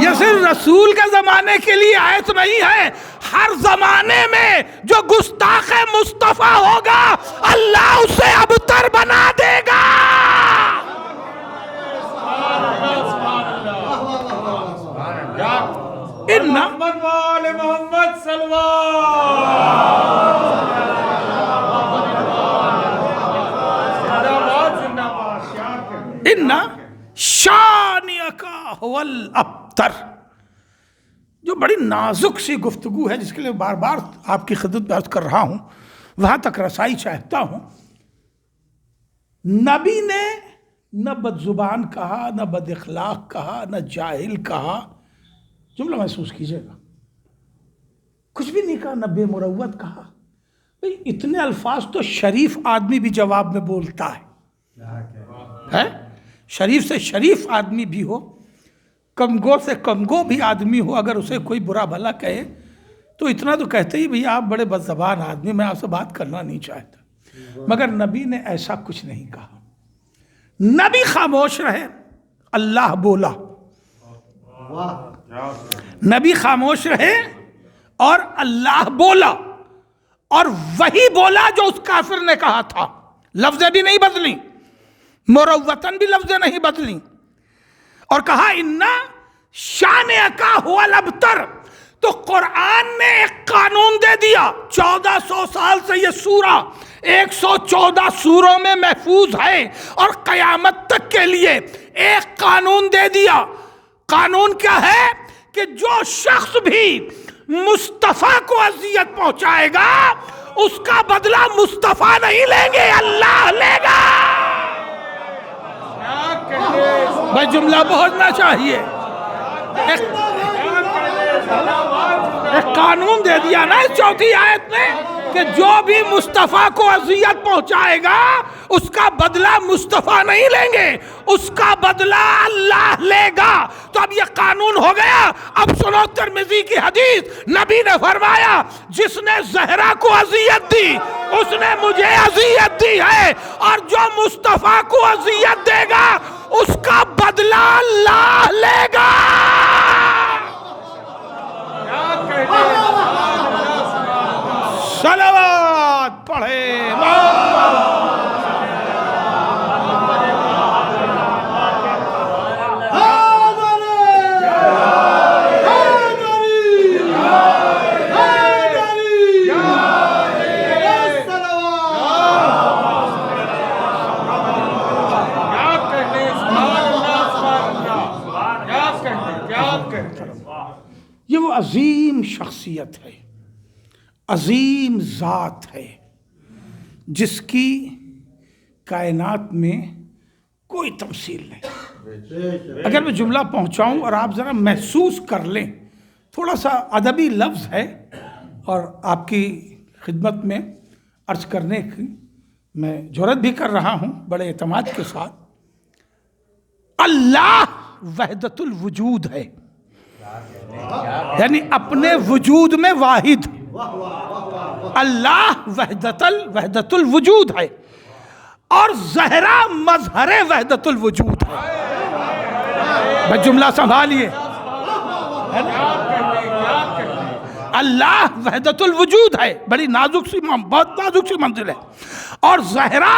یہ صرف رسول کے زمانے کے لیے آیت نہیں ہے، ہر زمانے میں جو گستاخ مصطفیٰ ہوگا اللہ اسے ابتر بنا دے گا۔ محمد وآل محمد صلوات۔ ان شانئک هو الابتر، جو بڑی نازک سی گفتگو ہے جس کے لیے بار بار آپ کی خدمت میں عرض کر رہا ہوں، وہاں تک رسائی چاہتا ہوں۔ نبی نے نہ بد زبان کہا، نہ بد اخلاق کہا، نہ جاہل کہا، جملہ محسوس کیجئے گا، کچھ بھی نہیں کہا، نہ بے مروت کہا۔ بھئی اتنے الفاظ تو شریف آدمی بھی جواب میں بولتا ہے، شریف سے شریف آدمی بھی ہو، کمگو سے کمگو بھی آدمی ہو، اگر اسے کوئی برا بھلا کہے تو اتنا تو کہتے ہی بھئی آپ بڑے بد زبان آدمی، میں آپ سے بات کرنا نہیں چاہتا۔ مگر نبی نے ایسا کچھ نہیں کہا، نبی خاموش رہے، اللہ بولا۔ نبی خاموش رہے اور اللہ بولا، اور وہی بولا جو اس کافر نے کہا تھا، لفظیں بھی نہیں بدلی، مروتن بھی لفظیں نہیں بدلی، اور کہا اِنَّا شَانِئَکَ هُوَ الْأَبْتَرُ۔ تو قرآن نے ایک قانون دے دیا، 1400 سال سے یہ سورہ 114 سوروں میں محفوظ ہے، اور قیامت تک کے لیے ایک قانون دے دیا۔ قانون کیا ہے؟ کہ جو شخص بھی مصطفیٰ کو اذیت پہنچائے گا اس کا بدلہ مصطفیٰ نہیں لیں گے، اللہ لے گا۔ بھائی جملہ بہتنا چاہیے، ایک قانون دے دیا نا اس چوتھی آیت میں کہ جو بھی مصطفیٰ کو اذیت پہنچائے گا اس کا بدلہ مصطفیٰ نہیں لیں گے، اس کا بدلہ اللہ لے گا۔ تو اب یہ قانون ہو گیا۔ اب سنو ترمذی کی حدیث، نبی نے فرمایا جس نے زہرا کو اذیت دی اس نے مجھے اذیت دی ہے، اور جو مصطفیٰ کو اذیت دے گا اس کا بدلہ اللہ لے گا۔ صلوات پڑھے یہ وہ عظیم شخصیت ہے، عظیم ذات ہے، جس کی کائنات میں کوئی تمثیل نہیں۔ اگر میں جملہ پہنچاؤں اور آپ ذرا محسوس کر لیں، تھوڑا سا ادبی لفظ ہے اور آپ کی خدمت میں عرض کرنے کی میں جرات بھی کر رہا ہوں بڑے اعتماد کے ساتھ۔ اللہ وحدت الوجود ہے، یعنی اپنے وجود میں واحد۔ اللہ وحدت الوجود ہے، اور زہرا مظہر وحدت الوجود ہے۔ بس جملہ سنبھالیے، اللہ وحدت الوجود ہے، بڑی نازک سی، بہت نازک سی منزل ہے، اور زہرا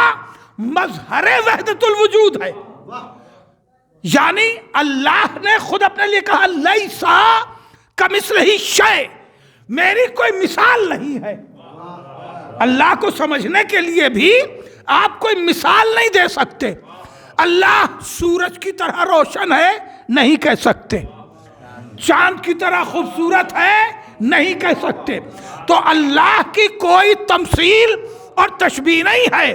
مظہر وحدت الوجود ہے۔ یعنی اللہ نے خود اپنے لیے کہا لیسا کمثلہ شیء، میری کوئی مثال نہیں ہے۔ اللہ کو سمجھنے کے لیے بھی آپ کوئی مثال نہیں دے سکتے۔ اللہ سورج کی طرح روشن ہے نہیں کہہ سکتے، چاند کی طرح خوبصورت ہے نہیں کہہ سکتے۔ تو اللہ کی کوئی تمثیل اور تشبیہ نہیں ہے۔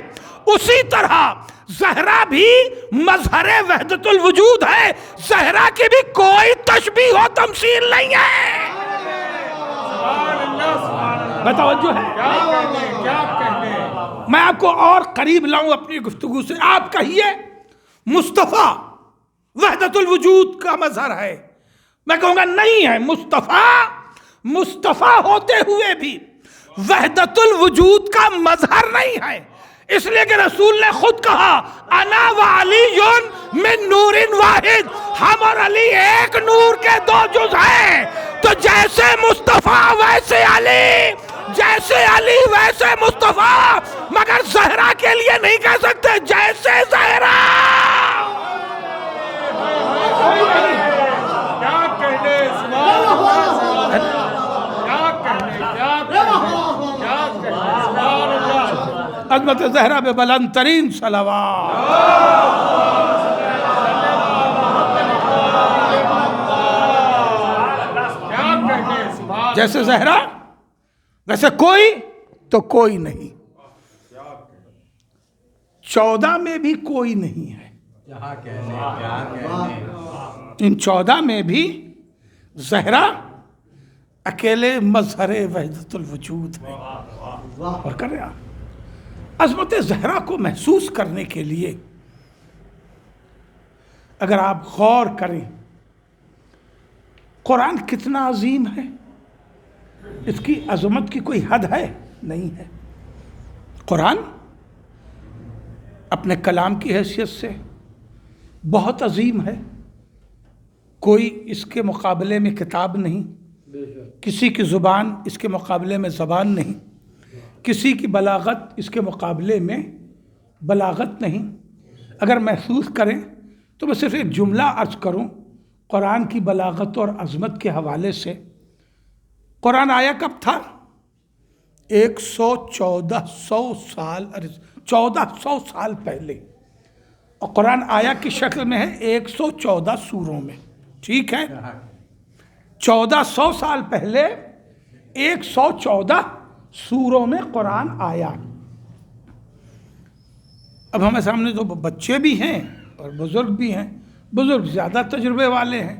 اسی طرح زہرا بھی مظہر وحدت الوجود ہے، زہرا کی بھی کوئی تشبیہ و تمثیل نہیں ہے۔ بتوجہ ہے؟ کیا کہنے میں آپ کو اور قریب لاؤں اپنی گفتگو سے. آپ کہیے مصطفیٰ وحدت الوجود کا مظہر ہے. میں کہوں گا نہیں ہے. مصطفیٰ ہوتے ہوئے بھی وحدت الوجود کا مظہر نہیں ہے. اس لیے کہ رسول نے خود کہا انا و علی من نور واحد، ہم اور علی ایک نور کے دو جز ہیں. تو جیسے مصطفیٰ ویسے علی، جیسے علی ویسے مصطفیٰ، مگر زہرا کے لیے نہیں کہہ سکتے جیسے زہرا. کیا کہنے سبحان اللہ، کیا کہنے سبحان اللہ. عظمت زہرا پہ بلند ترین صلوات. جیسے زہرا ویسے کوئی تو کوئی نہیں. 14 میں بھی کوئی نہیں ہے. ان 14 میں بھی زہرا اکیلے مظہر وحدت الوجود ہے. اور کر رہے آپ عظمت زہرا کو محسوس کرنے کے لیے اگر آپ غور کریں قرآن کتنا عظیم ہے. اس کی عظمت کی کوئی حد ہے؟ نہیں ہے. قرآن اپنے کلام کی حیثیت سے بہت عظیم ہے. کوئی اس کے مقابلے میں کتاب نہیں، کسی کی زبان اس کے مقابلے میں زبان نہیں، کسی کی بلاغت اس کے مقابلے میں بلاغت نہیں. اگر محسوس کریں تو میں صرف ایک جملہ عرض کروں قرآن کی بلاغت اور عظمت کے حوالے سے. قرآن آیا کب تھا؟ 1400 سال پہلے. اور قرآن آیا کی شکل میں ہے 114 سوروں میں. ٹھیک ہے، 1400 سال پہلے 114 سوروں میں قرآن آیا. اب ہمیں سامنے تو بچے بھی ہیں اور بزرگ بھی ہیں. بزرگ زیادہ تجربے والے ہیں.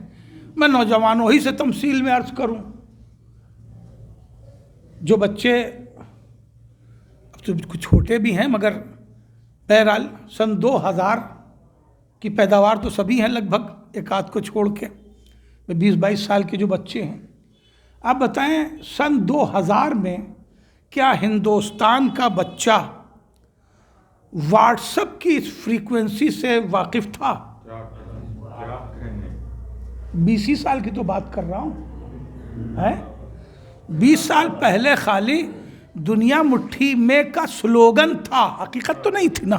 میں نوجوانوں ہی سے تمثیل میں عرض کروں. جو بچے اب تو کچھ چھوٹے بھی ہیں مگر بہرحال سن 2000 کی پیداوار تو سبھی ہیں لگ بھگ، ایک آدھ کو چھوڑ کے. 20-22 سال کے جو بچے ہیں، آپ بتائیں سن 2000 میں کیا ہندوستان کا بچہ واٹس اپ کی اس فریکوینسی سے واقف تھا؟ 20 سال کی تو بات کر رہا ہوں. 20 سال پہلے خالی دنیا مٹھی میں کا سلوگن تھا، حقیقت تو نہیں تھی نا.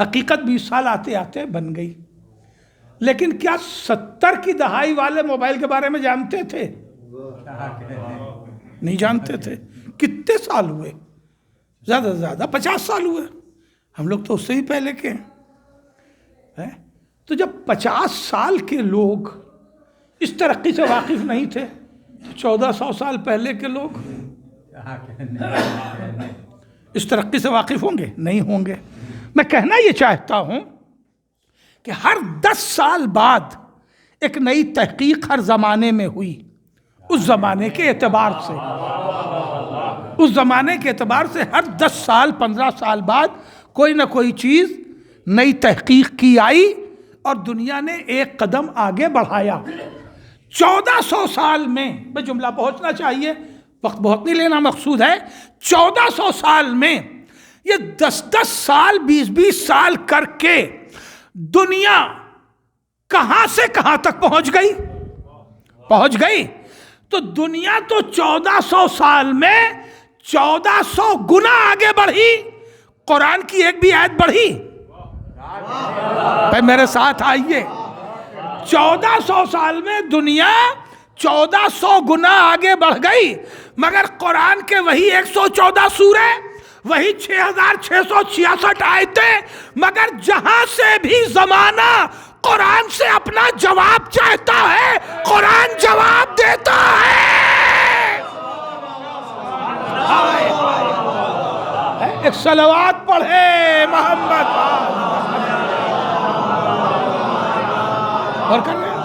حقیقت 20 سال آتے آتے بن گئی. لیکن کیا 70 کی دہائی والے موبائل کے بارے میں جانتے تھے؟ نہیں جانتے تھے. کتنے سال ہوئے؟ زیادہ سے زیادہ 50 سال ہوئے. ہم لوگ تو اس سے ہی پہلے کے ہیں. تو جب 50 سال کے لوگ اس ترقی سے واقف نہیں تھے تو 1400 سال پہلے کے لوگ اس ترقی سے واقف ہوں گے؟ نہیں ہوں گے. میں کہنا یہ چاہتا ہوں کہ ہر 10 سال بعد ایک نئی تحقیق ہر زمانے میں ہوئی. اس زمانے کے اعتبار سے ہر 10 سال 15 سال بعد کوئی نہ کوئی چیز نئی تحقیق کی آئی اور دنیا نے ایک قدم آگے بڑھایا. 1400 سال میں جملہ پہنچنا چاہیے، وقت بہت نہیں لینا مقصود ہے. 1400 سال میں یہ 10 سال 20 سال کر کے دنیا کہاں سے کہاں تک پہنچ گئی. تو دنیا تو 1400 سال میں 1400 گنا آگے بڑھی. قرآن کی ایک بھی آیت بڑھی؟ میرے ساتھ آئیے. 1400 سال میں دنیا 1400 گنا آگے بڑھ گئی، مگر قرآن کے وہی 114 سورے، وہی 6666 آیتیں. مگر جہاں سے بھی زمانہ قرآن سے اپنا جواب چاہتا ہے، قرآن جواب دیتا ہے. ایک صلوات پڑھے محمد اور کر رہے ہیں.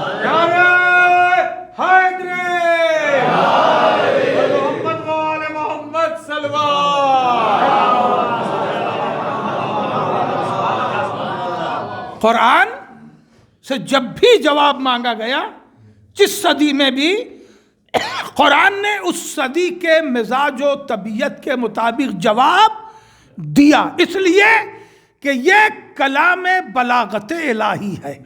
قرآن سے جب بھی جواب مانگا گیا، جس صدی میں بھی، قرآن نے اس صدی کے مزاج و طبیعت کے مطابق جواب دیا، اس لیے کہ یہ کلام بلاغت الہی ہے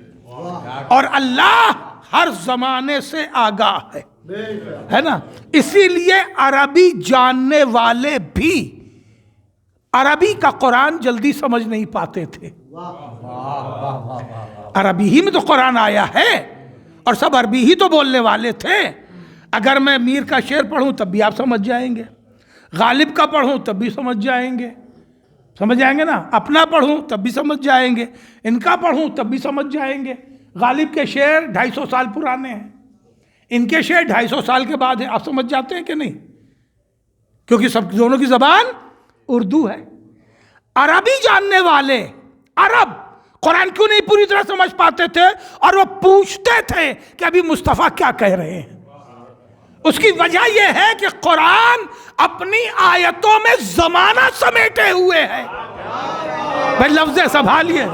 اور اللہ ہر زمانے سے آگاہ ہے نا. اسی لیے عربی جاننے والے بھی عربی کا قرآن جلدی سمجھ نہیں پاتے تھے. عربی ہی میں تو قرآن آیا ہے اور سب عربی ہی تو بولنے والے تھے. اگر میں میر کا شعر پڑھوں تب بھی آپ سمجھ جائیں گے، غالب کا پڑھوں تب بھی سمجھ جائیں گے نا، اپنا پڑھوں تب بھی سمجھ جائیں گے، ان کا پڑھوں تب بھی سمجھ جائیں گے. غالب کے شعر 250 سال پرانے ہیں، ان کے شعر 250 سال کے بعد ہیں. آپ سمجھ جاتے ہیں کہ نہیں؟ کیونکہ سب دونوں کی زبان اردو ہے. عربی جاننے والے عرب قرآن کیوں نہیں پوری طرح سمجھ پاتے تھے اور وہ پوچھتے تھے کہ ابھی مصطفیٰ کیا کہہ رہے ہیں. اس کی وجہ یہ ہے کہ قرآن اپنی آیتوں میں زمانہ سمیٹے ہوئے ہے. بھائی لفظ سنبھالیے،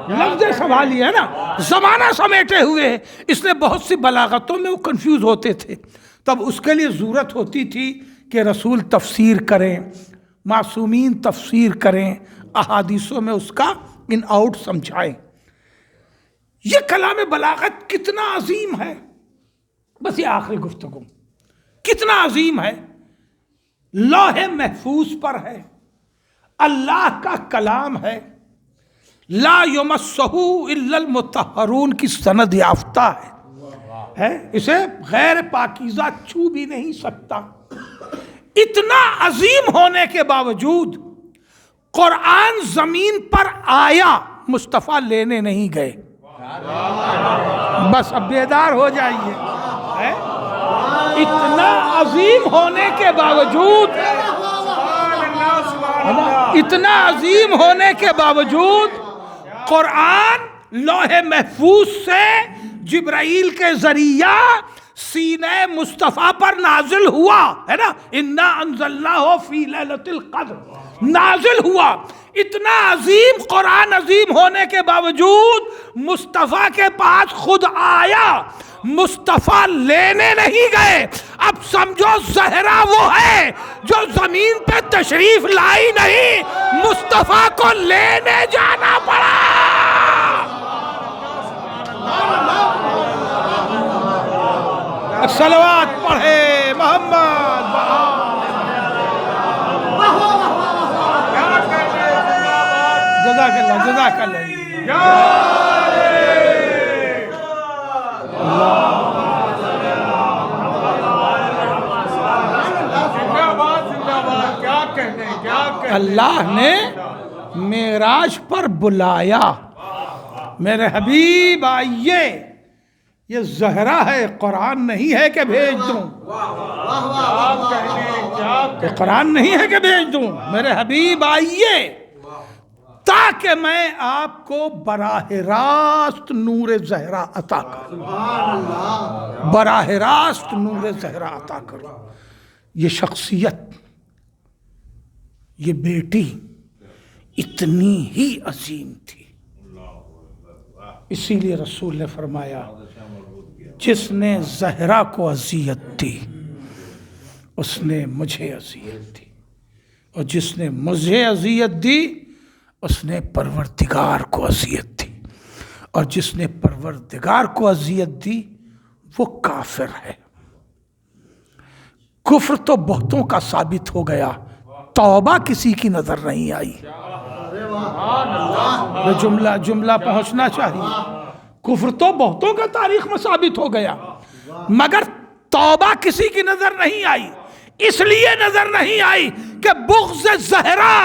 لفظ سنبھالیے نا، زمانہ سمیٹے ہوئے ہے. اس نے بہت سی بلاغتوں میں وہ کنفیوز ہوتے تھے. تب اس کے لیے ضرورت ہوتی تھی کہ رسول تفسیر کریں، معصومین تفسیر کریں، احادیثوں میں اس کا ان آؤٹ سمجھائیں. یہ کلام بلاغت کتنا عظیم ہے، بس یہ آخری گفتگو، کتنا عظیم ہے. لوح محفوظ پر ہے، اللہ کا کلام ہے، لا یمسہ الا المطہرون کی سند یافتہ ہے، اسے غیر پاکیزہ چھو بھی نہیں سکتا. اتنا عظیم ہونے کے باوجود قرآن زمین پر آیا، مصطفیٰ لینے نہیں گئے. بس اب بیدار ہو جائیے. اتنا عظیم ہونے کے باوجود، اتنا عظیم ہونے کے باوجود قرآن لوح محفوظ سے جبرائیل کے ذریعہ سینہ مصطفیٰ پر نازل ہوا ہے نا. انا انزلناہ فی لیلۃ القدر نازل ہوا. اتنا عظیم قرآن عظیم ہونے کے باوجود مصطفیٰ کے پاس خود آیا، مصطفیٰ لینے نہیں گئے. اب سمجھو زہرا وہ ہے جو زمین پہ تشریف لائی نہیں، مصطفیٰ کو لینے جانا پڑا. صلوات پڑھے محمد. جزاک اللہ، جزاک اللہ. اللہ نے معراج پر بلایا، میرے حبیب آئیے. یہ زہرا ہے، قرآن نہیں ہے کہ بھیج دوں، قرآن نہیں ہے کہ بھیج دوں. میرے حبیب آئیے تاکہ میں آپ کو براہ راست نور زہرا عطا کروں، براہ راست نور زہرا عطا کروں. یہ شخصیت، یہ بیٹی اتنی ہی عظیم تھی. اسی لیے رسول نے فرمایا جس نے زہرا کو اذیت دی اس نے مجھے اذیت دی، اور جس نے مجھے اذیت دی اس نے پروردگار کو اذیت دی، اور جس نے پروردگار کو اذیت دی وہ کافر ہے. کفر تو بہتوں کا ثابت ہو گیا، توبہ کسی کی نظر نہیں آئی. جملہ پہنچنا چاہیے. کفر تو بہتوں کا تاریخ میں ثابت ہو گیا، مگر توبہ کسی کی نظر نہیں آئی. اس لیے نظر نہیں آئی کہ بغض زہرا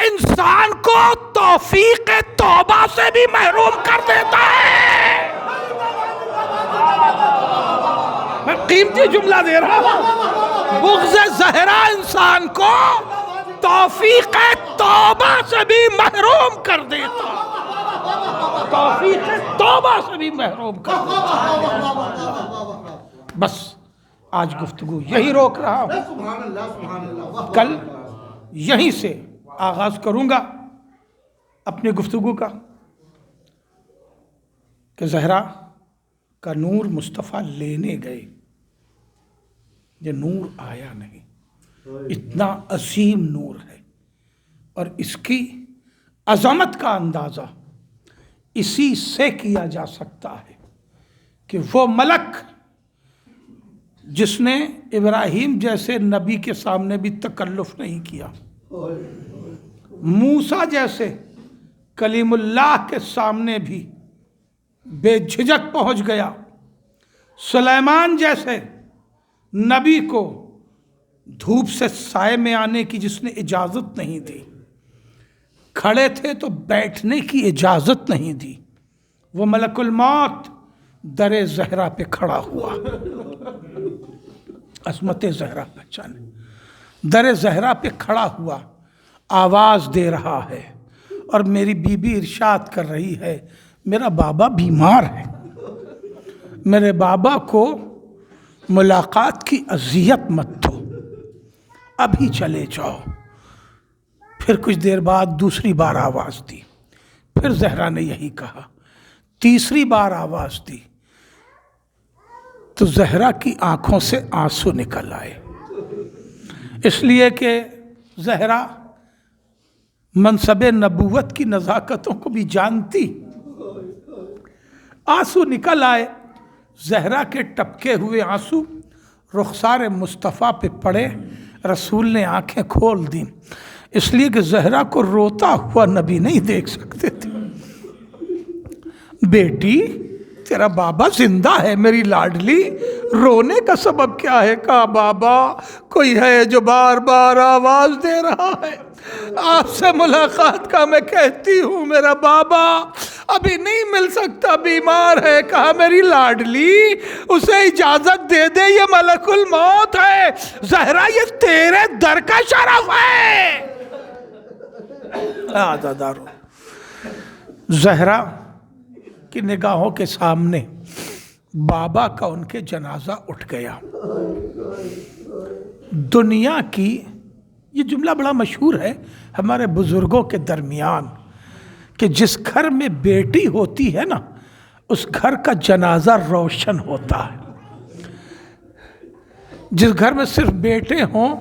انسان کو توفیق توبہ سے بھی محروم کر دیتا ہے. میں قیمتی جملہ دے رہا ہوں، بغض زہرا انسان کو توفیق توبہ سے بھی محروم کر دیتا، توفیق توبہ سے بھی محروم کر دیتا. بس آج گفتگو یہی روک رہا ہوں، کل یہیں سے آغاز کروں گا اپنی گفتگو کا. کہ زہرا کا نور مصطفیٰ لینے گئے، یہ نور آیا نہیں، اتنا عظیم نور ہے، اور اس کی عظمت کا اندازہ اسی سے کیا جا سکتا ہے کہ وہ ملک جس نے ابراہیم جیسے نبی کے سامنے بھی تکلف نہیں کیا، موسیٰ جیسے کلیم اللہ کے سامنے بھی بے جھجک پہنچ گیا، سلیمان جیسے نبی کو دھوپ سے سائے میں آنے کی جس نے اجازت نہیں دی، کھڑے تھے تو بیٹھنے کی اجازت نہیں دی، وہ ملک الموت در زہرا پہ کھڑا ہوا، عظمت زہرا پہچانے، در زہرا پہ کھڑا ہوا، آواز دے رہا ہے، اور میری بی بی ارشاد کر رہی ہے میرا بابا بیمار ہے، میرے بابا کو ملاقات کی اذیت مت دو، ابھی چلے جاؤ۔ پھر کچھ دیر بعد دوسری بار آواز دی، پھر زہرا نے یہی کہا، تیسری بار آواز دی تو زہرا کی آنکھوں سے آنسو نکل آئے، اس لیے کہ زہرا منصب نبوت کی نزاکتوں کو بھی جانتی، آنسو نکل آئے، زہرا کے ٹپکے ہوئے آنسو رخسار مصطفیٰ پہ پڑے، رسول نے آنکھیں کھول دیں، اس لیے کہ زہرا کو روتا ہوا نبی نہیں دیکھ سکتے تھے۔ بیٹی تیرا بابا زندہ ہے میری لاڈلی، رونے کا سبب کیا ہے؟ کہا بابا کوئی ہے جو بار بار آواز دے رہا ہے، آپ سے ملاقات کا میں کہتی ہوں، میرا بابا ابھی نہیں مل سکتا، بیمار ہے۔ کہا میری لاڈلی اسے اجازت دے دے، یہ ملک الموت ہے، زہرا یہ تیرے در کا شرف ہے۔ آزادارو، زہرا کی نگاہوں کے سامنے بابا کا ان کے جنازہ اٹھ گیا۔ دنیا کی یہ جملہ بڑا مشہور ہے ہمارے بزرگوں کے درمیان کہ جس گھر میں بیٹی ہوتی ہے نا اس گھر کا جنازہ روشن ہوتا ہے، جس گھر میں صرف بیٹے ہوں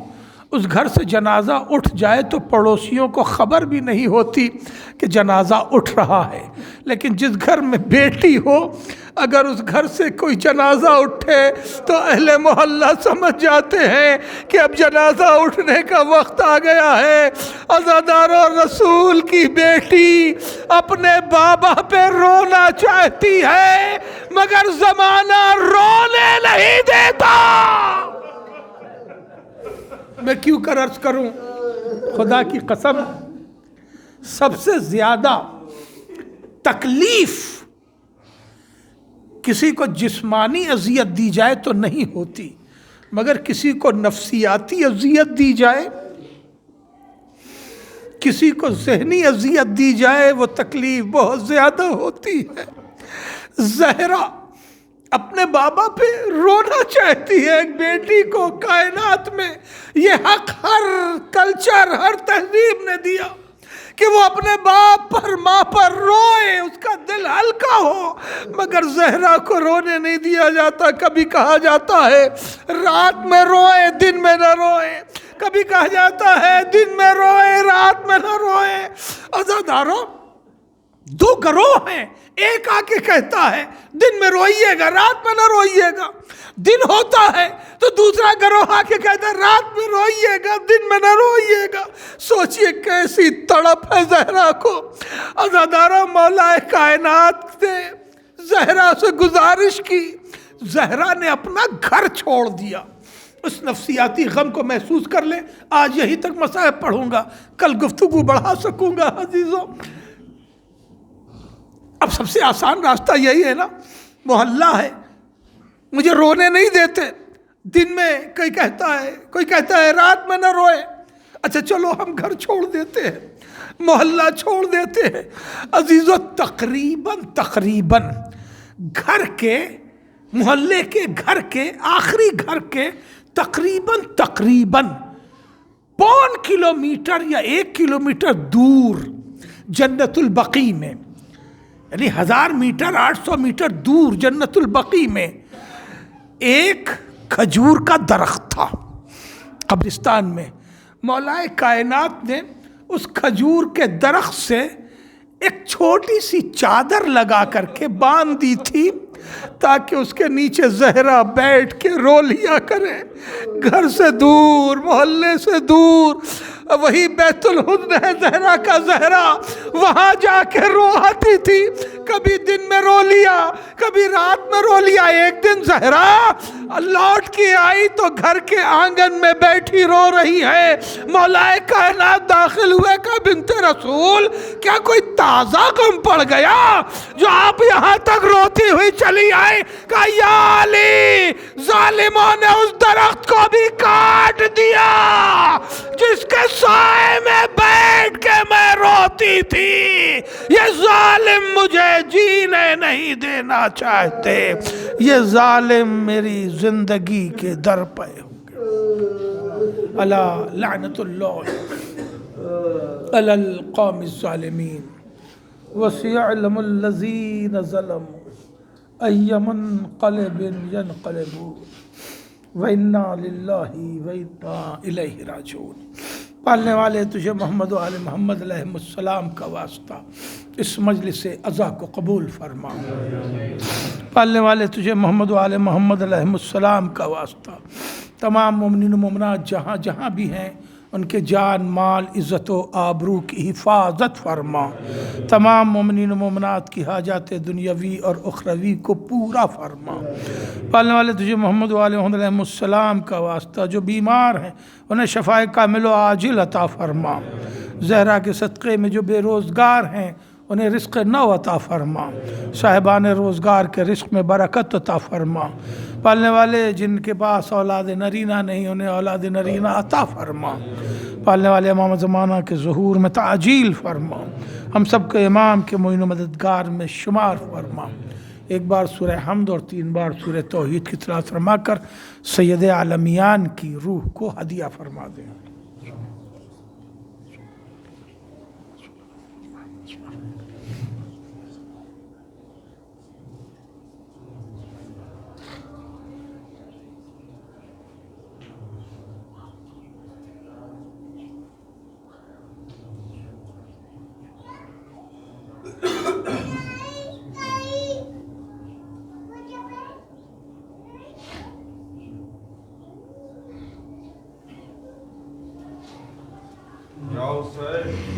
اس گھر سے جنازہ اٹھ جائے تو پڑوسیوں کو خبر بھی نہیں ہوتی کہ جنازہ اٹھ رہا ہے، لیکن جس گھر میں بیٹی ہو اگر اس گھر سے کوئی جنازہ اٹھے تو اہل محلہ سمجھ جاتے ہیں کہ اب جنازہ اٹھنے کا وقت آ گیا ہے۔ عزادارو، رسول کی بیٹی اپنے بابا پہ رونا چاہتی ہے مگر زمانہ رونے نہیں دیتا۔ میں کیوں کر عرض کروں، خدا کی قسم سب سے زیادہ تکلیف کسی کو جسمانی اذیت دی جائے تو نہیں ہوتی، مگر کسی کو نفسیاتی اذیت دی جائے، کسی کو ذہنی اذیت دی جائے، وہ تکلیف بہت زیادہ ہوتی ہے۔ زہرا اپنے بابا پہ رونا چاہتی ہے، ایک بیٹی کو کائنات میں یہ حق ہر کلچر ہر تہذیب نے دیا کہ وہ اپنے باپ پر ماں پر روئے، اس کا دل ہلکا ہو، مگر زہرا کو رونے نہیں دیا جاتا۔ کبھی کہا جاتا ہے رات میں روئے دن میں نہ روئے، کبھی کہا جاتا ہے دن میں روئے رات میں نہ روئے۔ عزادارو، دو گروہ ہیں، ایک آ کے کہتا ہے دن میں روئیے گا رات میں نہ روئیے گا، دن ہوتا ہے تو دوسرا گروہ آ کے کہتا ہے رات میں روئیے گا دن میں نہ روئیے گا۔ سوچئے کیسی تڑپ ہے زہرا کو۔ عزادارو، مولا کائنات نے زہرا سے گزارش کی، زہرا نے اپنا گھر چھوڑ دیا۔ اس نفسیاتی غم کو محسوس کر لیں، آج یہی تک مصائب پڑھوں گا، کل گفتگو بڑھا سکوں گا۔ عزیزوں، اب سب سے آسان راستہ یہی ہے نا، محلہ ہے، مجھے رونے نہیں دیتے، دن میں کوئی کہتا ہے رات میں نہ روئے، اچھا چلو ہم گھر چھوڑ دیتے ہیں، محلہ چھوڑ دیتے ہیں۔ عزیزو، تقریباً گھر کے محلے کے گھر کے آخری گھر کے تقریباً 5 کلومیٹر یا 1 کلومیٹر دور جنت البقیع میں یعنی 1000 میٹر 800 میٹر دور جنت البقیع میں ایک کھجور کا درخت تھا قبرستان میں. مولا کائنات نے اس کھجور کے درخت سے ایک چھوٹی سی چادر لگا کر کے باندھ دی تھی تاکہ اس کے نیچے زہرا بیٹھ کے رو لیا کرے. گھر سے دور، محلے سے دور، وہی بیت الحزن ہے زہرا کا زہرا، وہاں جا کے رو آتی تھی. کبھی دن میں رو لیا، کبھی رات میں رو لیا. ایک دن زہرا لوٹ کے آئی تو گھر کے آنگن میں بیٹھی رو رہی ہے. مولا کائنات داخل ہوئے، کہا بنت رسول کیا کوئی تازہ غم پڑ گیا جو آپ یہاں تک روتی ہوئی چلی آئی؟ کہا یا علی، ظالموں نے اس درخت کو بھی کاٹ دیا جس کے سائے میں بیٹھ کے میں روتی تھی. یہ ظالم مجھے جینے نہیں دینا چاہتے، یہ ظالم میری زندگی کے در پہ ہوں گے. الا لعنت اللہ علی القوم الظالمین وسيعلم الذين ظلموا أي منقلب ينقلبون وإنا لله وإنا إليه راجعون. پالنے والے تجھے محمد و آل محمد علیہ السلام کا واسطہ اس مجلس عزا کو قبول فرما. پالنے والے تجھے محمد و آل محمد علیہ السلام کا واسطہ تمام مومنین و مومنات جہاں جہاں بھی ہیں ان کے جان مال عزت و آبرو کی حفاظت فرما. تمام مومنین و مومنات کی حاجات دنیاوی اور اخروی کو پورا فرما. پالنے والے تجھے محمد و آل محمد علیہ السلام کا واسطہ جو بیمار ہیں انہیں شفائے کامل و عاجل عطا فرما. زہرا کے صدقے میں جو بے روزگار ہیں انہیں رزق نو عطا فرما. صاحبان روزگار کے رزق میں برکت عطا فرما. پالنے والے جن کے پاس اولاد نرینہ نہیں انہیں اولاد نرینہ عطا فرما. پالنے والے امام زمانہ کے ظہور میں تعجیل فرما. ہم سب کے امام کے معین و مددگار میں شمار فرما. ایک بار سورہ حمد اور 3 بار سورہ توحید کی تلاوت فرما کر سید عالمیان کی روح کو ہدیہ فرما دیں. Yo, say.